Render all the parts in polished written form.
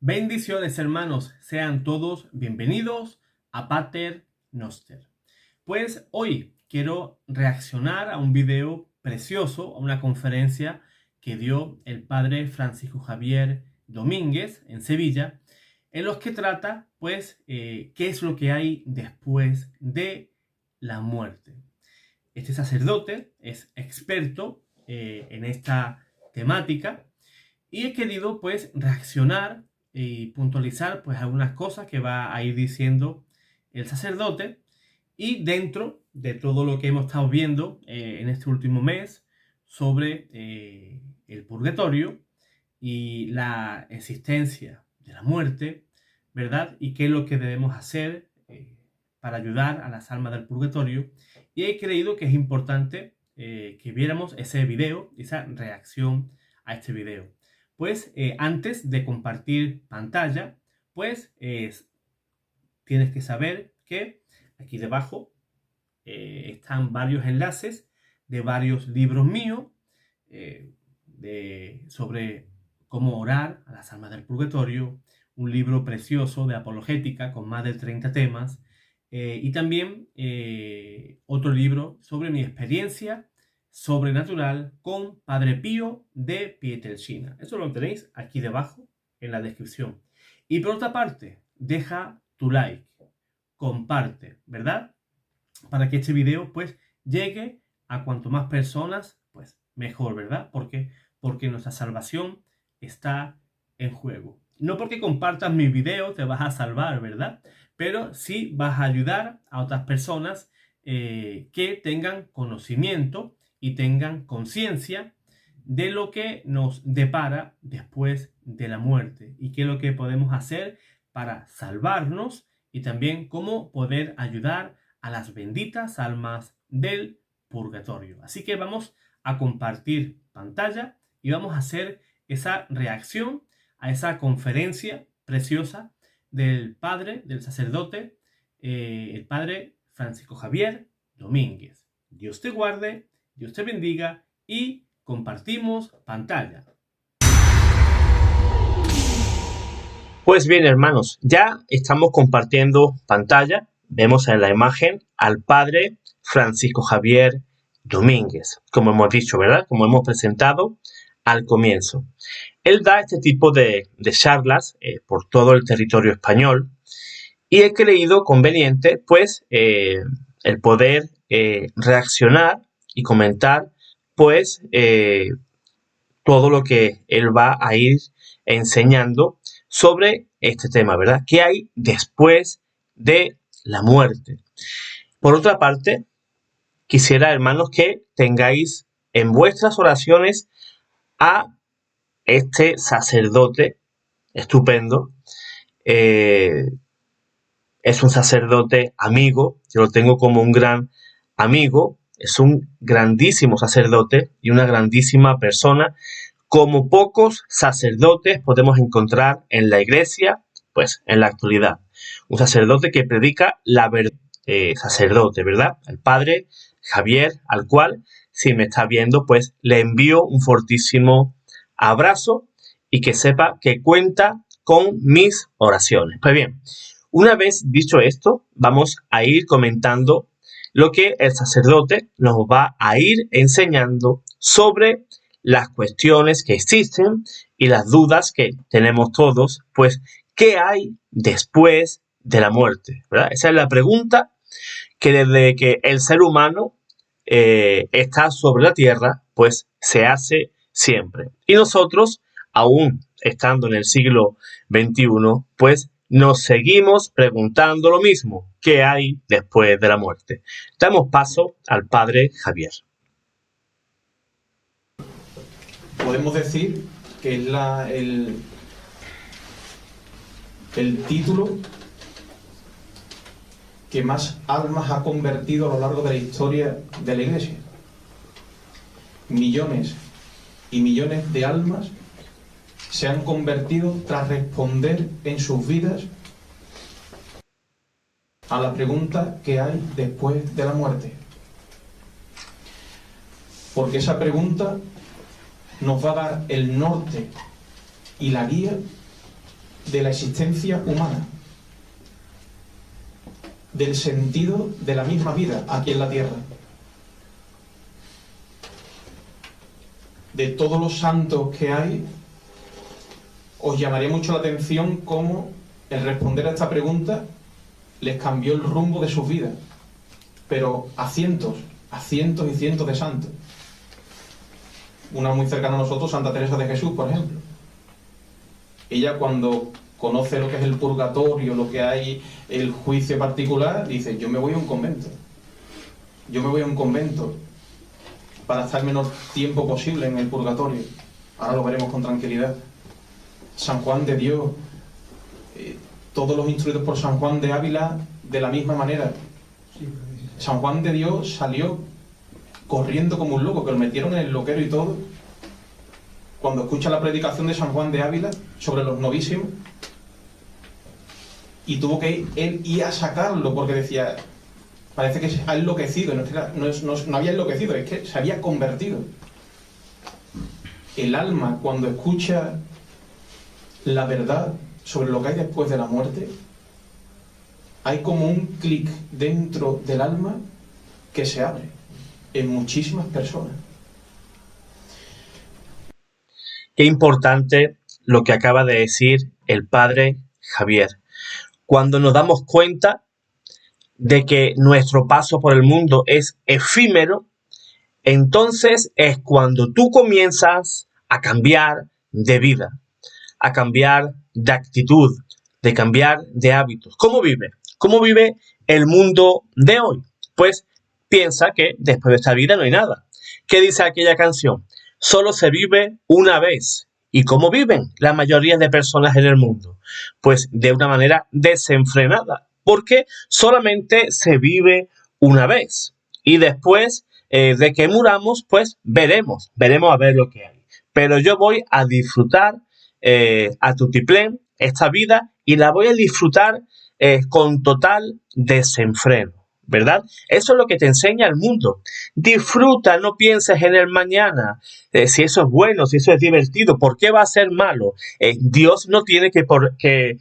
Bendiciones, hermanos, sean todos bienvenidos a Pater Noster. Pues hoy quiero reaccionar a un video precioso, a una conferencia que dio el padre Francisco Javier Domínguez en Sevilla, en los que trata, pues, qué es lo que hay después de la muerte. Este sacerdote es experto en esta temática y he querido, pues, reaccionar y puntualizar, pues, algunas cosas que va a ir diciendo el sacerdote, y dentro de todo lo que hemos estado viendo en este último mes sobre el purgatorio y la existencia de la muerte, ¿verdad? Y qué es lo que debemos hacer para ayudar a las almas del purgatorio. Y he creído que es importante que viéramos ese video, esa reacción a este video. Pues antes de compartir pantalla, pues tienes que saber que aquí debajo están varios enlaces de varios libros míos sobre cómo orar a las almas del purgatorio, un libro precioso de apologética con más de 30 temas, y también otro libro sobre mi experiencia sobrenatural con Padre Pío de Pietrelcina. Eso lo tenéis aquí debajo en la descripción. Y por otra parte, deja tu like, comparte, ¿verdad? Para que este video pues llegue a cuanto más personas, pues mejor, ¿verdad? Porque nuestra salvación está en juego. No porque compartas mi video te vas a salvar, ¿verdad? Pero sí vas a ayudar a otras personas que tengan conocimiento y tengan conciencia de lo que nos depara después de la muerte y qué es lo que podemos hacer para salvarnos y también cómo poder ayudar a las benditas almas del purgatorio. Así que vamos a compartir pantalla y vamos a hacer esa reacción a esa conferencia preciosa del padre, del sacerdote, el padre Francisco Javier Domínguez. Dios te guarde, Dios te bendiga y compartimos pantalla. Pues bien, hermanos, ya estamos compartiendo pantalla. Vemos en la imagen al padre Francisco Javier Domínguez, como hemos dicho, ¿verdad? Como hemos presentado al comienzo. Él da este tipo de charlas por todo el territorio español y he creído conveniente, pues, el poder reaccionar y comentar, pues, todo lo que él va a ir enseñando sobre este tema, ¿verdad? ¿Qué hay después de la muerte? Por otra parte, quisiera, hermanos, que tengáis en vuestras oraciones a este sacerdote estupendo. Es un sacerdote amigo, yo lo tengo como un gran amigo, es un grandísimo sacerdote y una grandísima persona, como pocos sacerdotes podemos encontrar en la iglesia, pues en la actualidad. Un sacerdote que predica la verdad, sacerdote, ¿verdad? El padre Javier, al cual, si me está viendo, pues le envío un fortísimo abrazo y que sepa que cuenta con mis oraciones. Pues bien, una vez dicho esto, vamos a ir comentando lo que el sacerdote nos va a ir enseñando sobre las cuestiones que existen y las dudas que tenemos todos, pues, ¿qué hay después de la muerte? ¿Verdad? Esa es la pregunta que desde que el ser humano está sobre la tierra, pues se hace siempre. Y nosotros, aún estando en el siglo XXI, pues nos seguimos preguntando lo mismo, ¿qué hay después de la muerte? Damos paso al padre Javier. Podemos decir que es el título que más almas ha convertido a lo largo de la historia de la Iglesia. Millones y millones de almas se han convertido tras responder en sus vidas a la pregunta ¿qué hay después de la muerte? Porque esa pregunta nos va a dar el norte y la guía de la existencia humana, del sentido de la misma vida aquí en la Tierra, de todos los santos que hay. Os llamaría mucho la atención cómo el responder a esta pregunta les cambió el rumbo de sus vidas, pero a cientos y cientos de santos. Una muy cercana a nosotros, Santa Teresa de Jesús, por ejemplo. Ella, cuando conoce lo que es el purgatorio, lo que hay, el juicio particular, dice: yo me voy a un convento. Yo me voy a un convento para estar el menor tiempo posible en el purgatorio. Ahora lo veremos con tranquilidad. San Juan de Dios, todos los instruidos por San Juan de Ávila de la misma manera. San Juan de Dios salió corriendo como un loco, que lo metieron en el loquero y todo. Cuando escucha la predicación de San Juan de Ávila sobre los novísimos, y tuvo que él ir a sacarlo porque decía: parece que se ha enloquecido. No había enloquecido, es que se había convertido. El alma, cuando escucha la verdad sobre lo que hay después de la muerte, hay como un clic dentro del alma que se abre en muchísimas personas. Qué importante lo que acaba de decir el padre Javier. Cuando nos damos cuenta de que nuestro paso por el mundo es efímero, entonces es cuando tú comienzas a cambiar de vida, a cambiar de actitud, de cambiar de hábitos. ¿Cómo vive? ¿Cómo vive el mundo de hoy? Pues piensa que después de esta vida no hay nada. ¿Qué dice aquella canción? Solo se vive una vez. ¿Y cómo viven la mayoría de personas en el mundo? Pues de una manera desenfrenada, porque solamente se vive una vez. Y después de que muramos, pues veremos a ver lo que hay. Pero yo voy a disfrutar a tutiplén esta vida, y la voy a disfrutar con total desenfreno, ¿verdad? Eso es lo que te enseña el mundo. Disfruta, no pienses en el mañana, si eso es bueno, si eso es divertido, ¿por qué va a ser malo? Dios no tiene por qué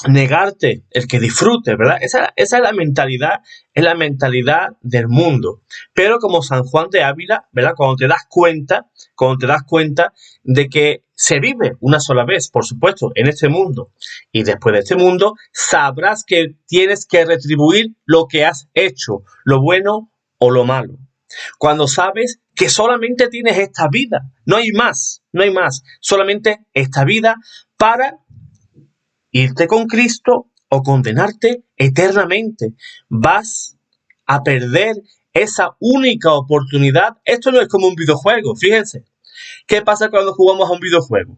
negarte el que disfrute, ¿verdad? Esa es la mentalidad del mundo. Pero como San Juan de Ávila, ¿verdad? Cuando te das cuenta de que se vive una sola vez, por supuesto, en este mundo, y después de este mundo, sabrás que tienes que retribuir lo que has hecho, lo bueno o lo malo. Cuando sabes que solamente tienes esta vida, no hay más, solamente esta vida para irte con Cristo o condenarte eternamente. Vas a perder esa única oportunidad. Esto no es como un videojuego, fíjense. ¿Qué pasa cuando jugamos a un videojuego?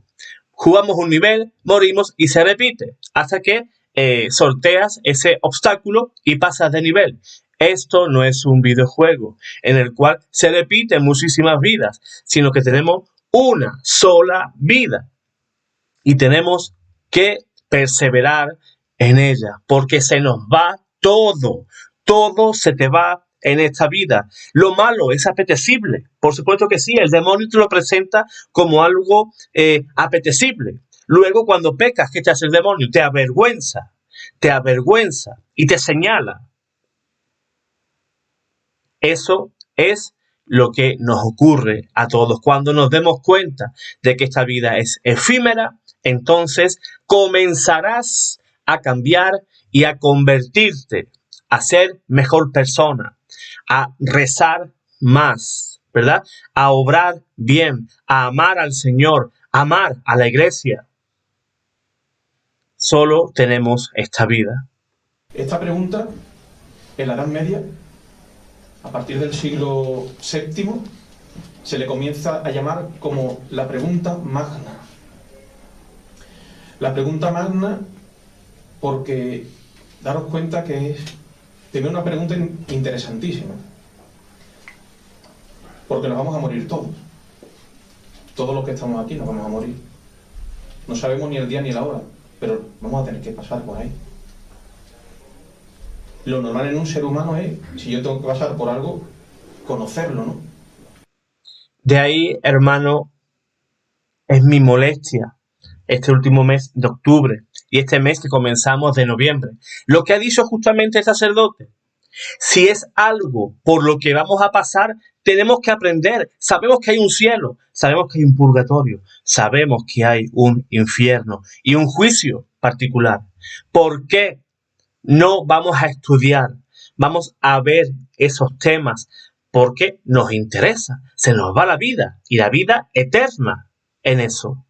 Jugamos un nivel, morimos y se repite hasta que sorteas ese obstáculo y pasas de nivel. Esto no es un videojuego en el cual se repiten muchísimas vidas, sino que tenemos una sola vida y tenemos que perseverar en ella, porque se nos va todo se te va en esta vida. Lo malo es apetecible, por supuesto que sí, el demonio te lo presenta como algo apetecible. Luego, cuando pecas, ¿qué te hace el demonio? Te avergüenza y te señala. Eso es lo que nos ocurre a todos. Cuando nos demos cuenta de que esta vida es efímera, entonces comenzarás a cambiar y a convertirte, a ser mejor persona, a rezar más, ¿verdad? A obrar bien, a amar al Señor, a amar a la iglesia. Solo tenemos esta vida. Esta pregunta, en la Edad Media, a partir del siglo VII, se le comienza a llamar como la pregunta magna. La pregunta magna porque daros cuenta que es primero una pregunta interesantísima. Porque nos vamos a morir todos. Todos los que estamos aquí nos vamos a morir. No sabemos ni el día ni la hora, pero vamos a tener que pasar por ahí. Lo normal en un ser humano es, si yo tengo que pasar por algo, conocerlo, ¿no? De ahí, hermano, es mi molestia este último mes de octubre y este mes que comenzamos de noviembre. Lo que ha dicho justamente el sacerdote. Si es algo por lo que vamos a pasar, tenemos que aprender. Sabemos que hay un cielo, sabemos que hay un purgatorio, sabemos que hay un infierno y un juicio particular. ¿Por qué no vamos a estudiar? Vamos a ver esos temas porque nos interesa. Se nos va la vida y la vida eterna en eso.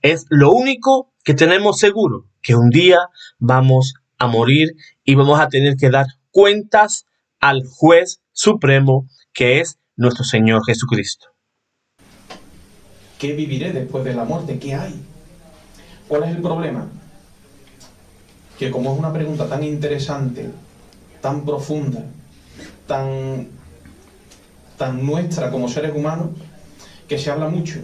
Es lo único que tenemos seguro, que un día vamos a morir y vamos a tener que dar cuentas al juez supremo que es nuestro Señor Jesucristo. ¿Qué viviré después de la muerte? ¿Qué hay? ¿Cuál es el problema? Que como es una pregunta tan interesante, tan profunda, tan nuestra como seres humanos, que se habla mucho.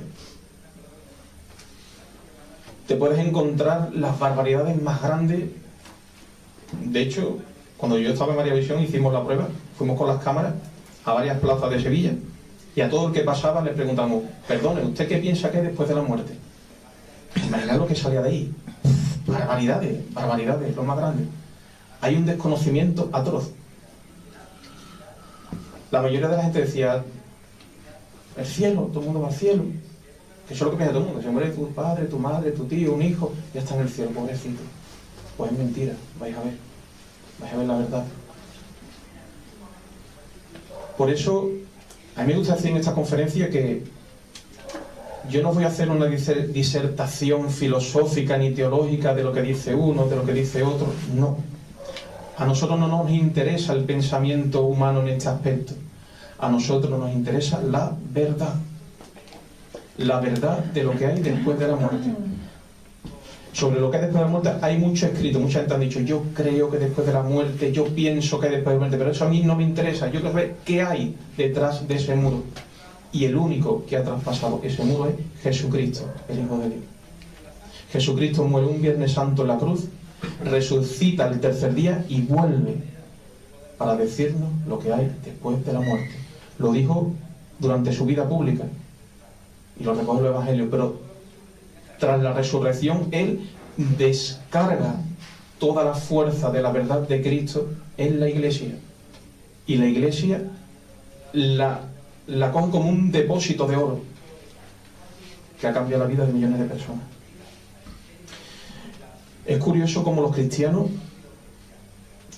Te puedes encontrar las barbaridades más grandes. De hecho, cuando yo estaba en María Visión hicimos la prueba, fuimos con las cámaras a varias plazas de Sevilla y a todo el que pasaba le preguntamos, perdone, ¿usted qué piensa que es después de la muerte? Imaginad lo que salía de ahí. Barbaridades, lo más grande. Hay un desconocimiento atroz. La mayoría de la gente decía, el cielo, todo el mundo va al cielo. Que eso es lo que piensa todo el mundo. Si muere tu padre, tu madre, tu tío, un hijo, ya está en el cielo, pobrecito. Pues es mentira, vais a ver la verdad. Por eso, a mí me gusta decir en esta conferencia que yo no voy a hacer una disertación filosófica ni teológica de lo que dice uno, de lo que dice otro, no. A nosotros no nos interesa el pensamiento humano en este aspecto. A nosotros nos interesa la verdad de lo que hay después de la muerte. Sobre lo que hay después de la muerte hay mucho escrito, mucha gente ha dicho, yo creo que después de la muerte, yo pienso que después de la muerte, pero eso a mí no me interesa, yo quiero ver qué hay detrás de ese muro. Y el único que ha traspasado ese muro es Jesucristo, el Hijo de Dios. Jesucristo muere un Viernes Santo en la cruz, resucita el tercer día y vuelve para decirnos lo que hay después de la muerte. Lo dijo durante su vida pública y lo recoge el Evangelio, pero tras la resurrección Él descarga toda la fuerza de la verdad de Cristo en la Iglesia. Y la Iglesia la coge como un depósito de oro que ha cambiado la vida de millones de personas. Es curioso cómo los cristianos,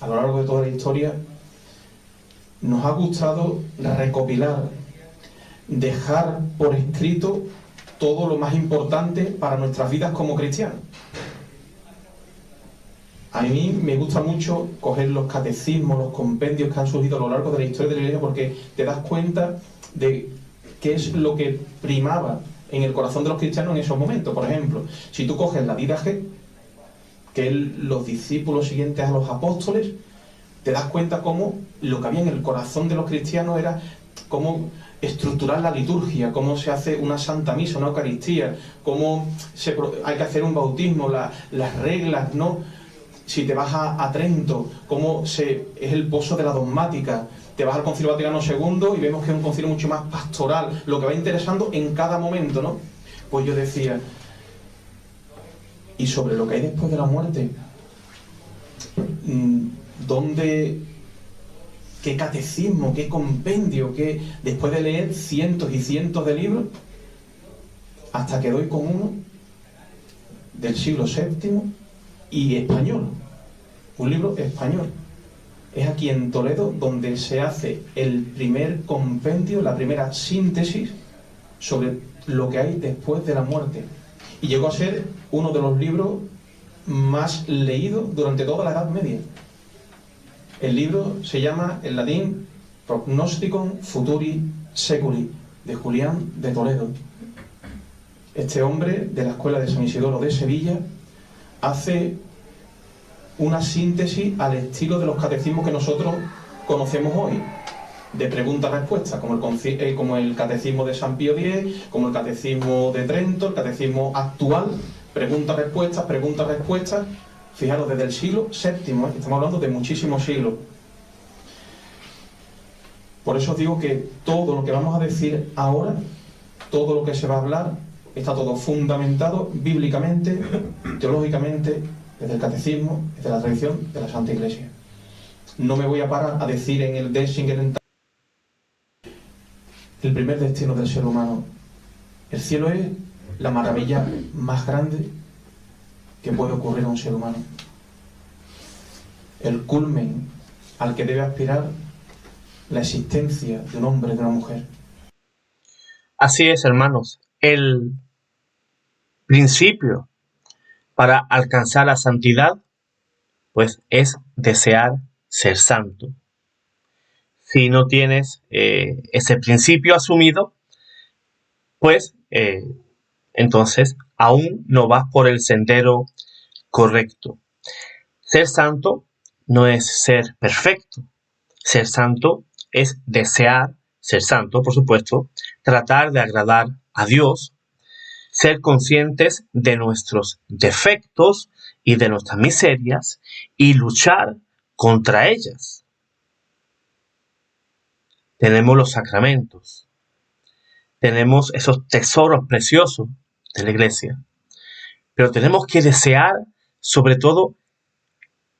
a lo largo de toda la historia, nos ha gustado recopilar, dejar por escrito todo lo más importante para nuestras vidas como cristianos. A mí me gusta mucho coger los catecismos, los compendios que han surgido a lo largo de la historia de la Iglesia, porque te das cuenta de qué es lo que primaba en el corazón de los cristianos en esos momentos. Por ejemplo, si tú coges la Didache, que es los discípulos siguientes a los apóstoles, te das cuenta cómo lo que había en el corazón de los cristianos era cómo estructurar la liturgia, cómo se hace una santa misa, una Eucaristía, cómo hay que hacer un bautismo, las reglas, ¿no? Si te vas a Trento, cómo es el pozo de la dogmática. Te vas al Concilio Vaticano II y vemos que es un concilio mucho más pastoral, lo que va interesando en cada momento, ¿no? Pues yo decía, y sobre lo que hay después de la muerte, qué catecismo, qué compendio, qué después de leer cientos y cientos de libros, hasta que doy con uno del siglo VII y español, un libro español. Es aquí en Toledo donde se hace el primer compendio, la primera síntesis sobre lo que hay después de la muerte. Y llegó a ser uno de los libros más leídos durante toda la Edad Media. El libro se llama, en latín, Prognosticon Futuri Seculi, de Julián de Toledo. Este hombre de la Escuela de San Isidoro de Sevilla hace una síntesis al estilo de los catecismos que nosotros conocemos hoy, de pregunta-respuesta, como el catecismo de San Pío X, como el catecismo de Trento, el catecismo actual, pregunta-respuesta, pregunta-respuesta. Fijaros, desde el siglo VII, estamos hablando de muchísimos siglos. Por eso os digo que todo lo que vamos a decir ahora, todo lo que se va a hablar, está todo fundamentado bíblicamente, teológicamente, desde el catecismo, desde la tradición de la Santa Iglesia. No me voy a parar a decir en el Denzinger el primer destino del ser humano. El cielo es la maravilla más grande que puede ocurrir a un ser humano. El culmen al que debe aspirar la existencia de un hombre y de una mujer. Así es, hermanos. El principio para alcanzar la santidad, pues es desear ser santo. Si no tienes ese principio asumido, pues entonces aún no vas por el sendero correcto. Ser santo no es ser perfecto. Ser santo es desear ser santo, por supuesto, tratar de agradar a Dios, ser conscientes de nuestros defectos y de nuestras miserias y luchar contra ellas. Tenemos los sacramentos, tenemos esos tesoros preciosos de la iglesia, pero tenemos que desear, sobre todo,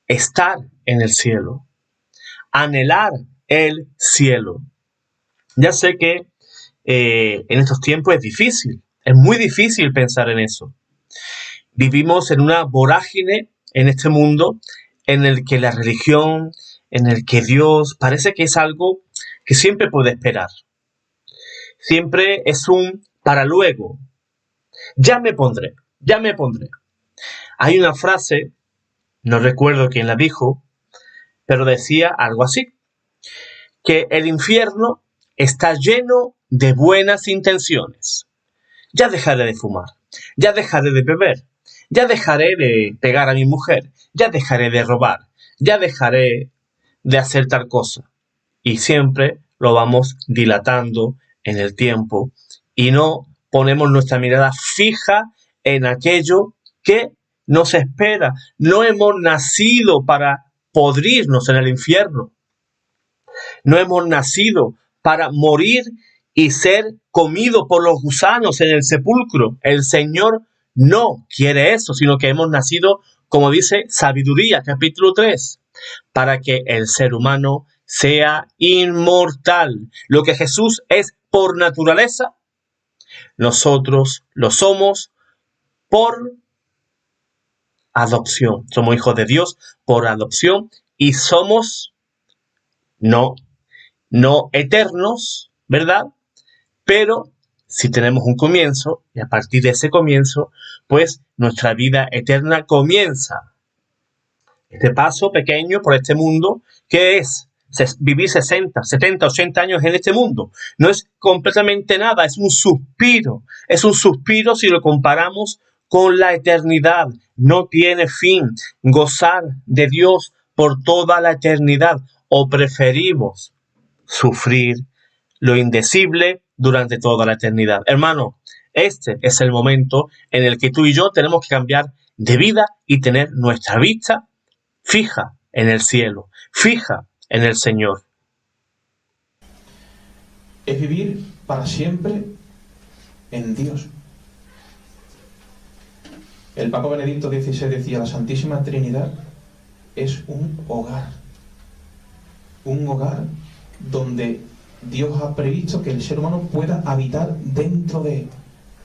estar en el cielo, anhelar el cielo. Ya sé que en estos tiempos es muy difícil pensar en eso. Vivimos en una vorágine en este mundo en el que la religión, en el que Dios parece que es algo que siempre puede esperar. Siempre es un para luego. Ya me pondré. Hay una frase, no recuerdo quién la dijo, pero decía algo así, que el infierno está lleno de buenas intenciones. Ya dejaré de fumar, ya dejaré de beber, ya dejaré de pegar a mi mujer, ya dejaré de robar, ya dejaré de hacer tal cosa. Y siempre lo vamos dilatando en el tiempo y no ponemos nuestra mirada fija en aquello que nos espera. No hemos nacido para podrirnos en el infierno. No hemos nacido para morir y ser comido por los gusanos en el sepulcro. El Señor no quiere eso, sino que hemos nacido, como dice Sabiduría, capítulo 3, para que el ser humano sea inmortal. Lo que Jesús es por naturaleza, nosotros lo somos por adopción. Somos hijos de Dios por adopción y somos no eternos, ¿verdad? Pero si tenemos un comienzo, y a partir de ese comienzo, pues nuestra vida eterna comienza. Este paso pequeño por este mundo, ¿qué es? Vivir 60, 70, 80 años en este mundo. No es completamente nada, es un suspiro. Es un suspiro si lo comparamos con la eternidad. No tiene fin. Gozar de Dios por toda la eternidad. ¿O preferimos sufrir lo indecible durante toda la eternidad? Hermano, este es el momento en el que tú y yo tenemos que cambiar de vida y tener nuestra vista fija en el cielo, fija en el Señor. Es vivir para siempre en Dios. El Papa Benedicto XVI decía: la Santísima Trinidad es un hogar donde Dios ha previsto que el ser humano pueda habitar dentro de él.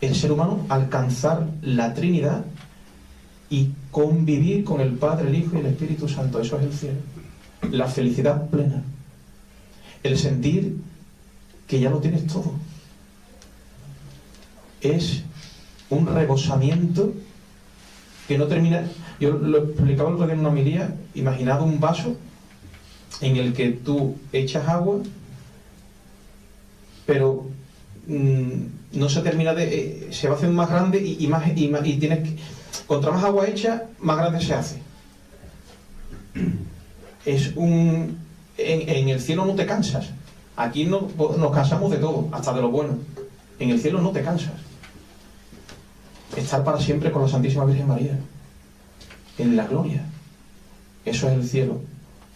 El ser humano alcanzar la Trinidad y convivir con el Padre, el Hijo y el Espíritu Santo. Eso es el cielo. La felicidad plena. El sentir que ya lo tienes todo. Es un rebosamiento que no termina. Yo lo explicaba el otro día en una homilía. Imaginad un vaso en el que tú echas agua, pero no se termina se va haciendo más grande y tienes que, contra más agua echa, más grande se hace. En el cielo no te cansas. Aquí nos cansamos de todo, hasta de lo bueno. En el cielo no te cansas. Estar para siempre con la Santísima Virgen María, en la gloria. Eso es el cielo.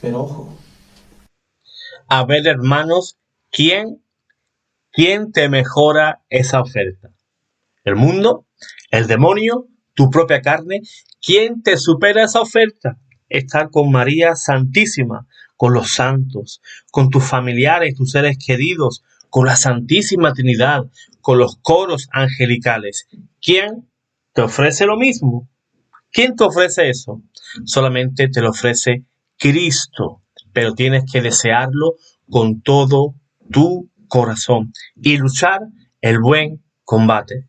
Pero ojo. A ver, hermanos, ¿quién te mejora esa oferta? ¿El mundo? ¿El demonio? ¿Tu propia carne? ¿Quién te supera esa oferta? Estar con María Santísima, con los santos, con tus familiares, tus seres queridos, con la Santísima Trinidad, con los coros angelicales. ¿Quién te ofrece lo mismo? ¿Quién te ofrece eso? Solamente te lo ofrece Cristo, pero tienes que desearlo con todo tu corazón y luchar el buen combate.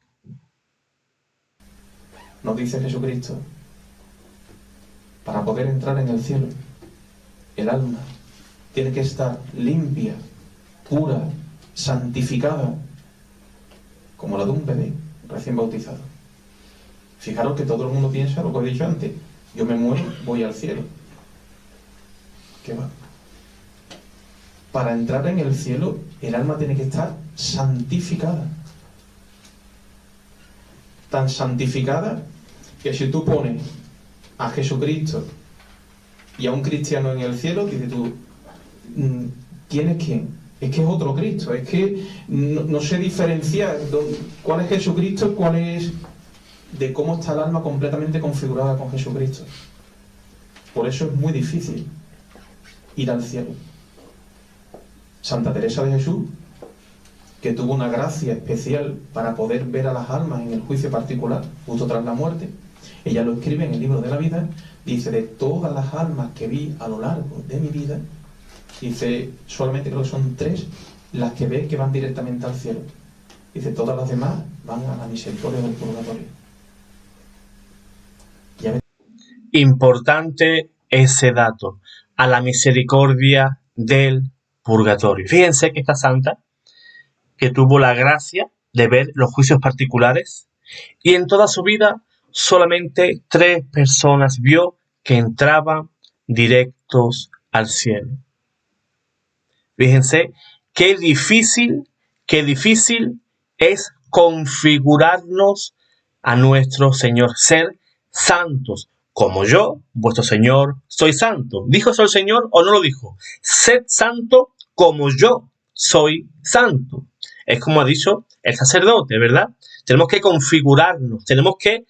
Nos dice Jesucristo, para poder entrar en el cielo, el alma tiene que estar limpia, pura, santificada, como la de un bebé recién bautizado. Fijaros que todo el mundo piensa lo que he dicho antes, yo me muero, voy al cielo. ¿Qué va? Para entrar en el cielo, el alma tiene que estar santificada. Tan santificada que si tú pones a Jesucristo y a un cristiano en el cielo, dices tú, ¿quién es quién? Es que es otro Cristo, es que no se diferencia cuál es Jesucristo y cuál es de cómo está el alma completamente configurada con Jesucristo. Por eso es muy difícil ir al cielo. Santa Teresa de Jesús, que tuvo una gracia especial para poder ver a las almas en el juicio particular, justo tras la muerte, ella lo escribe en el libro de la vida, dice, de todas las almas que vi a lo largo de mi vida, dice, solamente creo que son 3 las que ve que van directamente al cielo. Dice, todas las demás van a la misericordia del purgatorio. Importante ese dato, a la misericordia del purgatorio. Fíjense que esta santa, que tuvo la gracia de ver los juicios particulares, y en toda su vida solamente 3 personas vio que entraban directos al cielo. Fíjense qué difícil es configurarnos a nuestro Señor, ser santos. Como yo, vuestro Señor, soy santo. ¿Dijo eso el Señor o no lo dijo? Sed santo como yo soy santo. Es como ha dicho el sacerdote, ¿verdad? Tenemos que configurarnos, tenemos que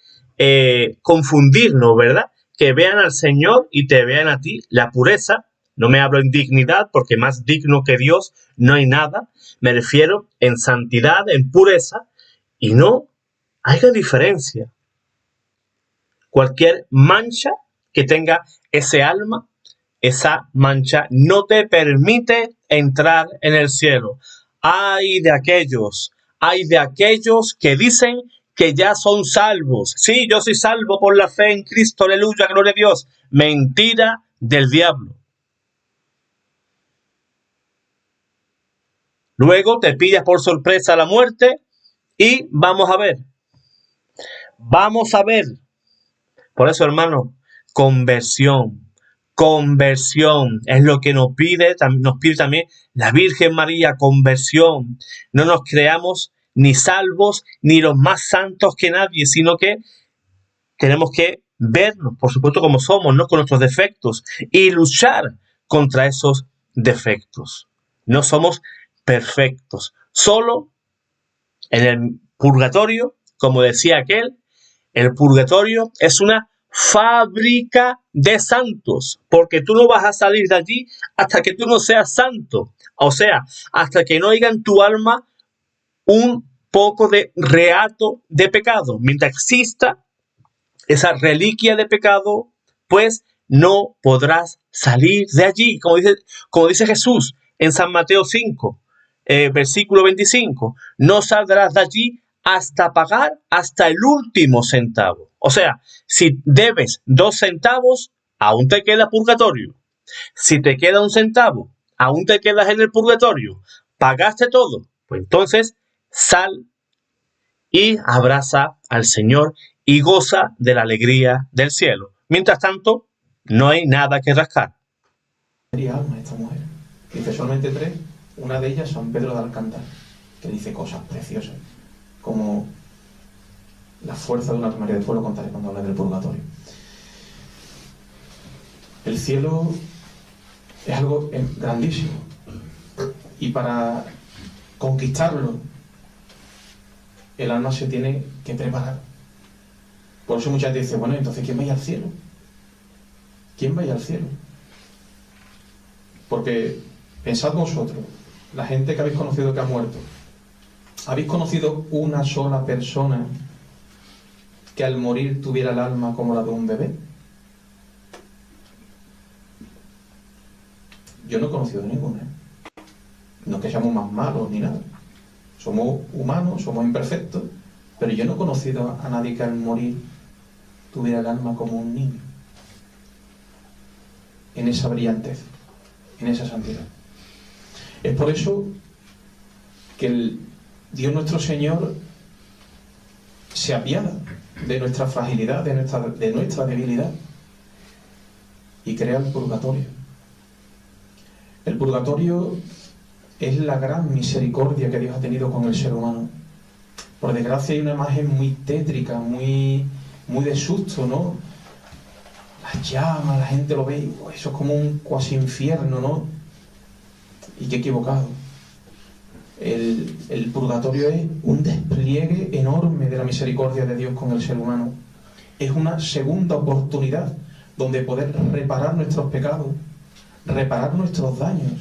confundirnos, ¿verdad? Que vean al Señor y te vean a ti. La pureza, no me hablo en dignidad, porque más digno que Dios no hay nada. Me refiero en santidad, en pureza, y no haya diferencia. Cualquier mancha que tenga ese alma, esa mancha no te permite entrar en el cielo. Ay de aquellos que dicen que ya son salvos. Sí, yo soy salvo por la fe en Cristo, aleluya, gloria a Dios. Mentira del diablo. Luego te pillas por sorpresa la muerte y vamos a ver. Por eso, hermano, conversión es lo que nos pide también la Virgen María, conversión. No nos creamos ni salvos ni los más santos que nadie, sino que tenemos que vernos, por supuesto, como somos, ¿no? Con nuestros defectos y luchar contra esos defectos. No somos perfectos. Solo en el purgatorio, como decía aquel, el purgatorio es una fábrica de santos, porque tú no vas a salir de allí hasta que tú no seas santo. O sea, hasta que no haya en tu alma un poco de reato de pecado. Mientras exista esa reliquia de pecado, pues no podrás salir de allí. Como dice Jesús en San Mateo 5, versículo 25, no saldrás de allí hasta pagar hasta el último centavo. O sea, si debes 2 centavos, aún te queda purgatorio. Si te queda 1 centavo, aún te quedas en el purgatorio. ¿Pagaste todo? Pues entonces sal y abraza al Señor y goza de la alegría del cielo. Mientras tanto, no hay nada que rascar. Alma esta mujer. Dice solamente 3. Una de ellas, San Pedro de Alcántara, que dice cosas preciosas, como la fuerza de una María. Después lo contaré cuando hable del purgatorio. El cielo es algo grandísimo, y para conquistarlo el alma se tiene que preparar. Por eso mucha gente dice, bueno, entonces ¿quién va a ir al cielo? ¿Quién va a ir al cielo? Porque pensad vosotros, la gente que habéis conocido que ha muerto, ¿habéis conocido una sola persona que al morir tuviera el alma como la de un bebé? Yo no he conocido ninguna, ¿eh? No es que seamos más malos ni nada. Somos humanos, somos imperfectos, pero yo no he conocido a nadie que al morir tuviera el alma como un niño. En esa brillantez, en esa santidad. Es por eso que el Dios nuestro Señor se apiada de nuestra fragilidad, de nuestra debilidad, y crea el purgatorio. El purgatorio es la gran misericordia que Dios ha tenido con el ser humano. Por desgracia hay una imagen muy tétrica, muy de susto, ¿no? Las llamas, la gente lo ve, y eso es como un cuasi infierno, ¿no? Y qué equivocado. El purgatorio es un despliegue enorme de la misericordia de Dios con el ser humano. Es una segunda oportunidad donde poder reparar nuestros pecados, reparar nuestros daños,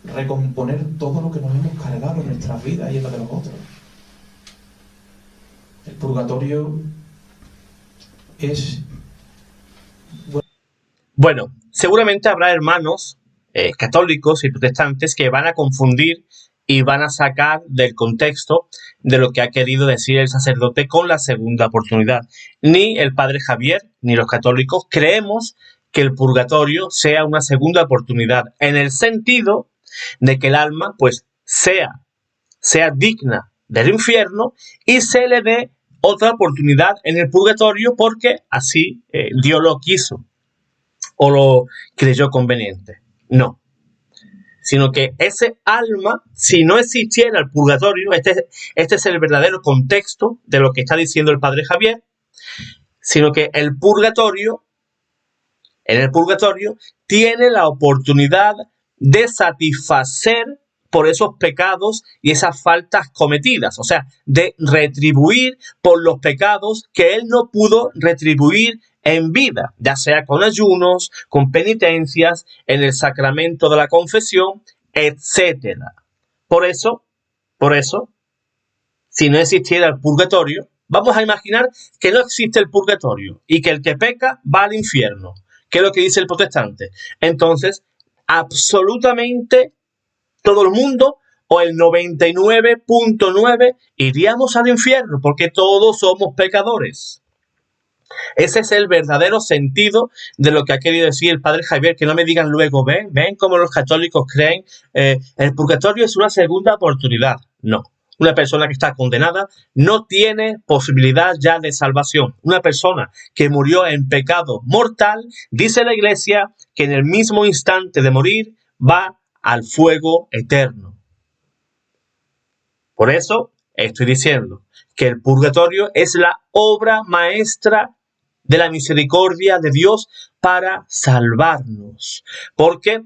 recomponer todo lo que nos hemos cargado en nuestras vidas y en la de los otros. El purgatorio es... Bueno, seguramente habrá hermanos católicos y protestantes que van a confundir y van a sacar del contexto de lo que ha querido decir el sacerdote con la segunda oportunidad. Ni el padre Javier ni los católicos creemos que el purgatorio sea una segunda oportunidad, en el sentido de que el alma pues sea digna del infierno y se le dé otra oportunidad en el purgatorio porque así Dios lo quiso o lo creyó conveniente. No. Sino que ese alma, si no existiera el purgatorio, este es el verdadero contexto de lo que está diciendo el padre Javier, sino que en el purgatorio tiene la oportunidad de satisfacer por esos pecados y esas faltas cometidas, o sea, de retribuir por los pecados que él no pudo retribuir en vida, ya sea con ayunos, con penitencias, en el sacramento de la confesión, etc. Por eso, si no existiera el purgatorio, vamos a imaginar que no existe el purgatorio y que el que peca va al infierno, que es lo que dice el protestante. Entonces, absolutamente todo el mundo, o el 99.9, iríamos al infierno, porque todos somos pecadores. Ese es el verdadero sentido de lo que ha querido decir el padre Javier, que no me digan luego, ven cómo los católicos creen, el purgatorio es una segunda oportunidad. No, una persona que está condenada no tiene posibilidad ya de salvación. Una persona que murió en pecado mortal, dice la Iglesia, que en el mismo instante de morir va al fuego eterno. Por eso estoy diciendo que el purgatorio es la obra maestra de la misericordia de Dios para salvarnos, porque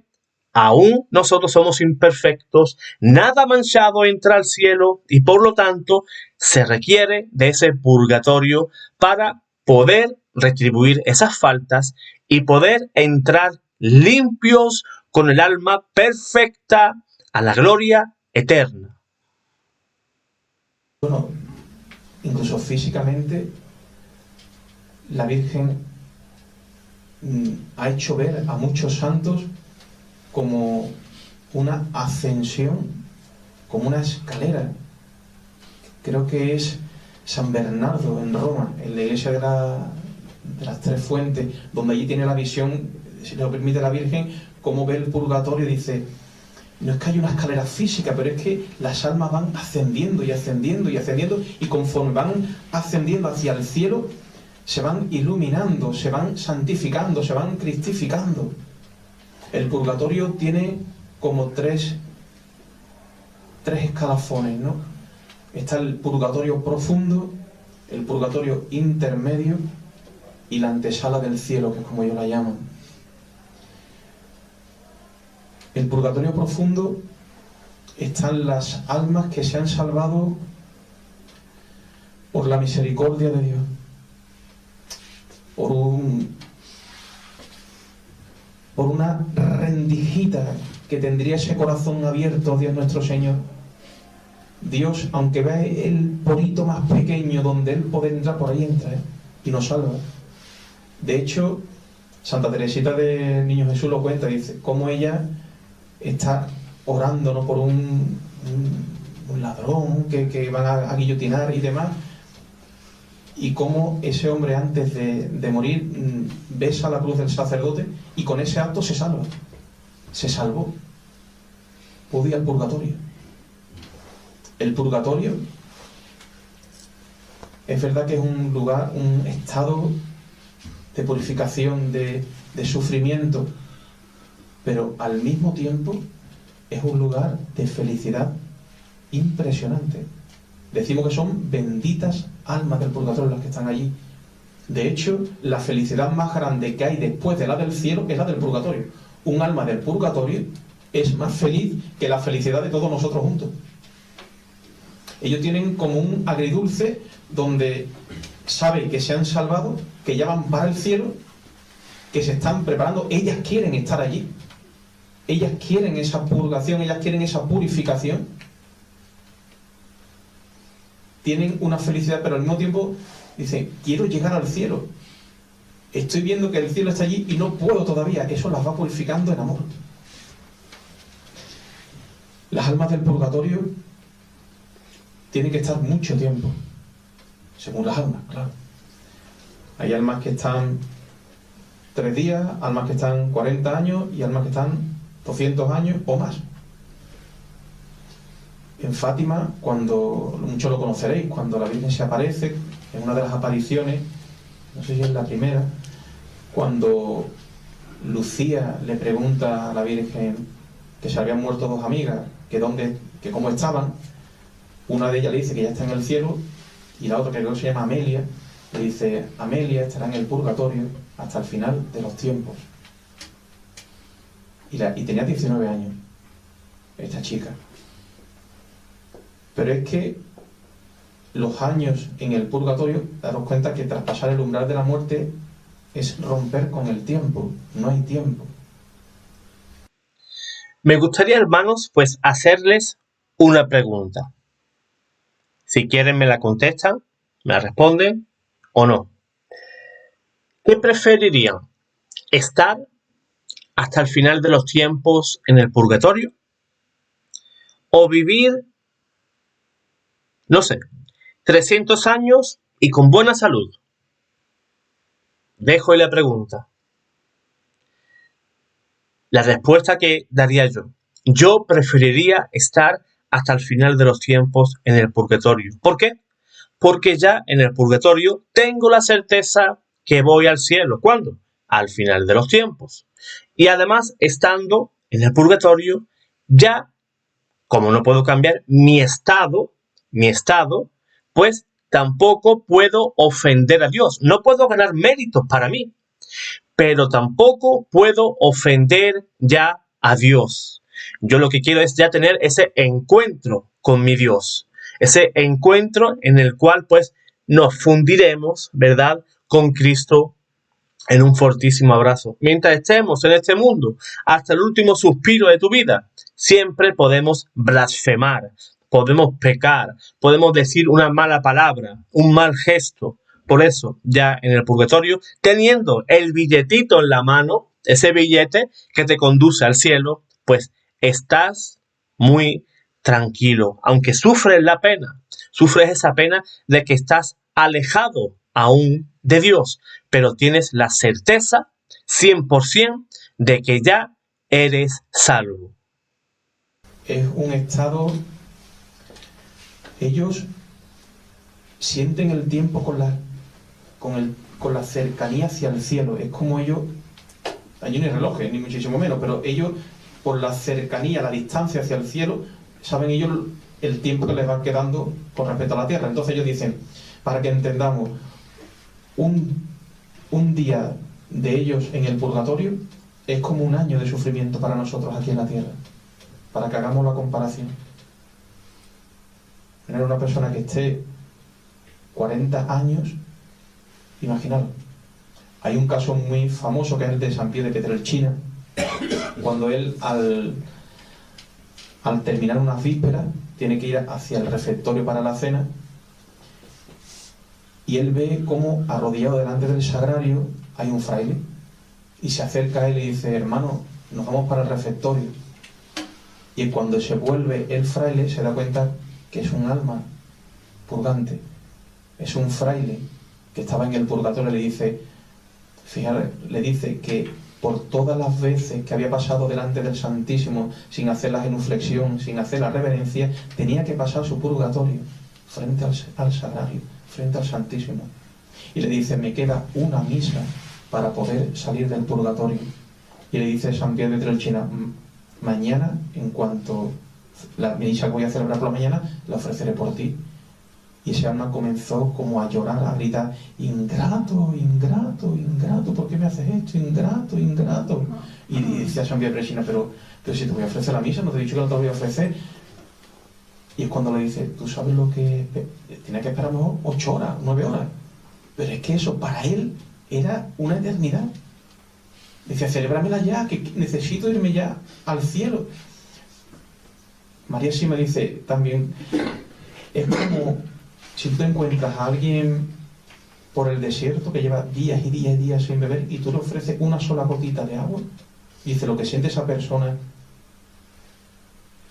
aún nosotros somos imperfectos, nada manchado entra al cielo y por lo tanto se requiere de ese purgatorio para poder retribuir esas faltas y poder entrar limpios con el alma perfecta a la gloria eterna. Bueno, incluso físicamente, la Virgen ha hecho ver a muchos santos como una ascensión, como una escalera. Creo que es San Bernardo en Roma, en la iglesia de las Tres Fuentes, donde allí tiene la visión, si lo permite la Virgen, cómo ve el purgatorio y dice, no es que haya una escalera física, pero es que las almas van ascendiendo y ascendiendo y ascendiendo, y conforme van ascendiendo hacia el cielo, se van iluminando, se van santificando, se van cristificando. El purgatorio tiene como tres escalafones, ¿no? Está el purgatorio profundo, el purgatorio intermedio y la antesala del cielo, que es como ellos la llaman. El purgatorio profundo están las almas que se han salvado por la misericordia de Dios, por una rendijita que tendría ese corazón abierto, Dios nuestro Señor. Dios, aunque vea el porito más pequeño donde Él puede entrar, por ahí entra, y nos salva. De hecho, Santa Teresita del Niño Jesús lo cuenta, dice, cómo ella está orando, ¿no?, por un ladrón que van a guillotinar y demás, y cómo ese hombre antes de morir besa la cruz del sacerdote y con ese acto se salva. Se salvó. Pudo ir al purgatorio. El purgatorio es verdad que es un lugar, un estado de purificación, de sufrimiento, pero al mismo tiempo es un lugar de felicidad impresionante. Decimos que son benditas almas del purgatorio las que están allí. De hecho, la felicidad más grande que hay después de la del cielo es la del purgatorio. Un alma del purgatorio es más feliz que la felicidad de todos nosotros juntos. Ellos tienen como un agridulce donde saben que se han salvado, que ya van para el cielo, que se están preparando. Ellas quieren estar allí. Ellas quieren esa purgación, ellas quieren esa purificación. Tienen una felicidad, pero al mismo tiempo dicen, quiero llegar al cielo. Estoy viendo que el cielo está allí y no puedo todavía. Eso las va purificando en amor. Las almas del purgatorio tienen que estar mucho tiempo, según las almas, claro. Hay almas que están 3 días, almas que están 40 años y almas que están 200 años o más. En Fátima, cuando, muchos lo conoceréis, cuando la Virgen se aparece, en una de las apariciones, no sé si es la primera, cuando Lucía le pregunta a la Virgen que se habían muerto 2 amigas, que cómo estaban. Una de ellas le dice que ya está en el cielo, y la otra, que creo que se llama Amelia, le dice, Amelia estará en el purgatorio hasta el final de los tiempos. Y tenía 19 años, esta chica. Pero es que los años en el purgatorio, daros cuenta que traspasar el umbral de la muerte es romper con el tiempo, no hay tiempo. Me gustaría, hermanos, pues hacerles una pregunta. Si quieren me la contestan, me la responden o no. ¿Qué preferirían? ¿Estar hasta el final de los tiempos en el purgatorio? ¿O vivir, no sé, 300 años y con buena salud? Dejo ahí la pregunta. La respuesta que daría yo. Yo preferiría estar hasta el final de los tiempos en el purgatorio. ¿Por qué? Porque ya en el purgatorio tengo la certeza que voy al cielo. ¿Cuándo? Al final de los tiempos. Y además, estando en el purgatorio, ya, como no puedo cambiar mi estado, pues tampoco puedo ofender a Dios. No puedo ganar méritos para mí, pero tampoco puedo ofender ya a Dios. Yo lo que quiero es ya tener ese encuentro con mi Dios, ese encuentro en el cual pues nos fundiremos, ¿verdad?, con Cristo en un fortísimo abrazo. Mientras estemos en este mundo, hasta el último suspiro de tu vida, siempre podemos blasfemar, podemos pecar, podemos decir una mala palabra, un mal gesto. Por eso, ya en el purgatorio, teniendo el billetito en la mano, ese billete que te conduce al cielo, pues estás muy tranquilo. Aunque sufres la pena, sufres esa pena de que estás alejado aún de Dios, pero tienes la certeza 100% de que ya eres salvo. Es un estado... Ellos sienten el tiempo con la cercanía hacia el cielo. Es como ellos... Allí no hay relojes, ni muchísimo menos, pero ellos, por la cercanía, la distancia hacia el cielo, saben ellos el tiempo que les va quedando con respecto a la tierra. Entonces ellos dicen, para que entendamos, un día de ellos en el purgatorio es como un año de sufrimiento para nosotros aquí en la tierra, para que hagamos la comparación. Tener una persona que esté 40 años, imaginaros. Hay un caso muy famoso que es el de San Pío de Pietrelcina, cuando él al terminar unas vísperas tiene que ir hacia el refectorio para la cena y él ve cómo arrodillado delante del sagrario hay un fraile y se acerca a él y dice: hermano, nos vamos para el refectorio. Y cuando se vuelve el fraile se da cuenta que es un alma purgante, es un fraile que estaba en el purgatorio. Le dice, fíjate, le dice que por todas las veces que había pasado delante del Santísimo sin hacer la genuflexión, sin hacer la reverencia, tenía que pasar su purgatorio frente al sagrario, frente al Santísimo. Y le dice: me queda una misa para poder salir del purgatorio. Y le dice San Pío de Pietrelcina: mañana, en cuanto la misa que voy a celebrar por la mañana, la ofreceré por ti. Y ese alma comenzó como a llorar, a gritar: ingrato, ingrato, ingrato, ¿por qué me haces esto? Ingrato, ingrato. Y decía San Pío de Pietrelcina: pero si te voy a ofrecer la misa, no te he dicho que no te la voy a ofrecer. Y es cuando le dice: tú sabes lo que... Tiene que esperar a lo mejor 8 horas, 9 horas. Pero es que eso para él era una eternidad. Decía: celébramela ya, que necesito irme ya al cielo. María sí me dice también, es como si tú te encuentras a alguien por el desierto que lleva días y días y días sin beber y tú le ofreces una sola gotita de agua. Dice lo que siente esa persona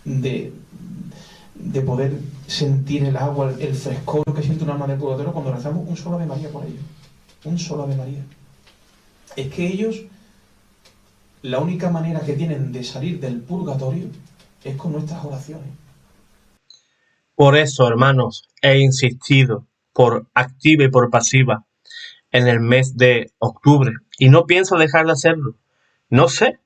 de poder sentir el agua, el frescor que siente un alma del purgatorio cuando rezamos un solo Ave María por ellos. Un solo Ave María. Es que ellos, la única manera que tienen de salir del purgatorio es con nuestras oraciones. Por eso, hermanos, he insistido por activa y por pasiva en el mes de octubre y no pienso dejar de hacerlo. No sé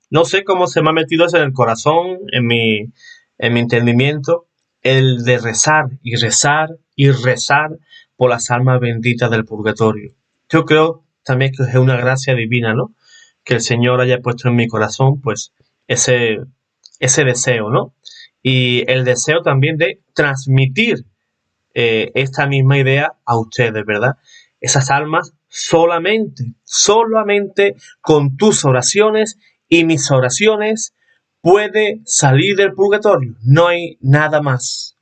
cómo se me ha metido eso en el corazón, en mi entendimiento, el de rezar y rezar y rezar por las almas benditas del purgatorio. Yo creo también que es una gracia divina, ¿no? Que el Señor haya puesto en mi corazón, pues, ese deseo, ¿no? Y el deseo también de transmitir esta misma idea a ustedes, ¿verdad? Esas almas solamente con tus oraciones y mis oraciones puede salir del purgatorio. No hay nada más.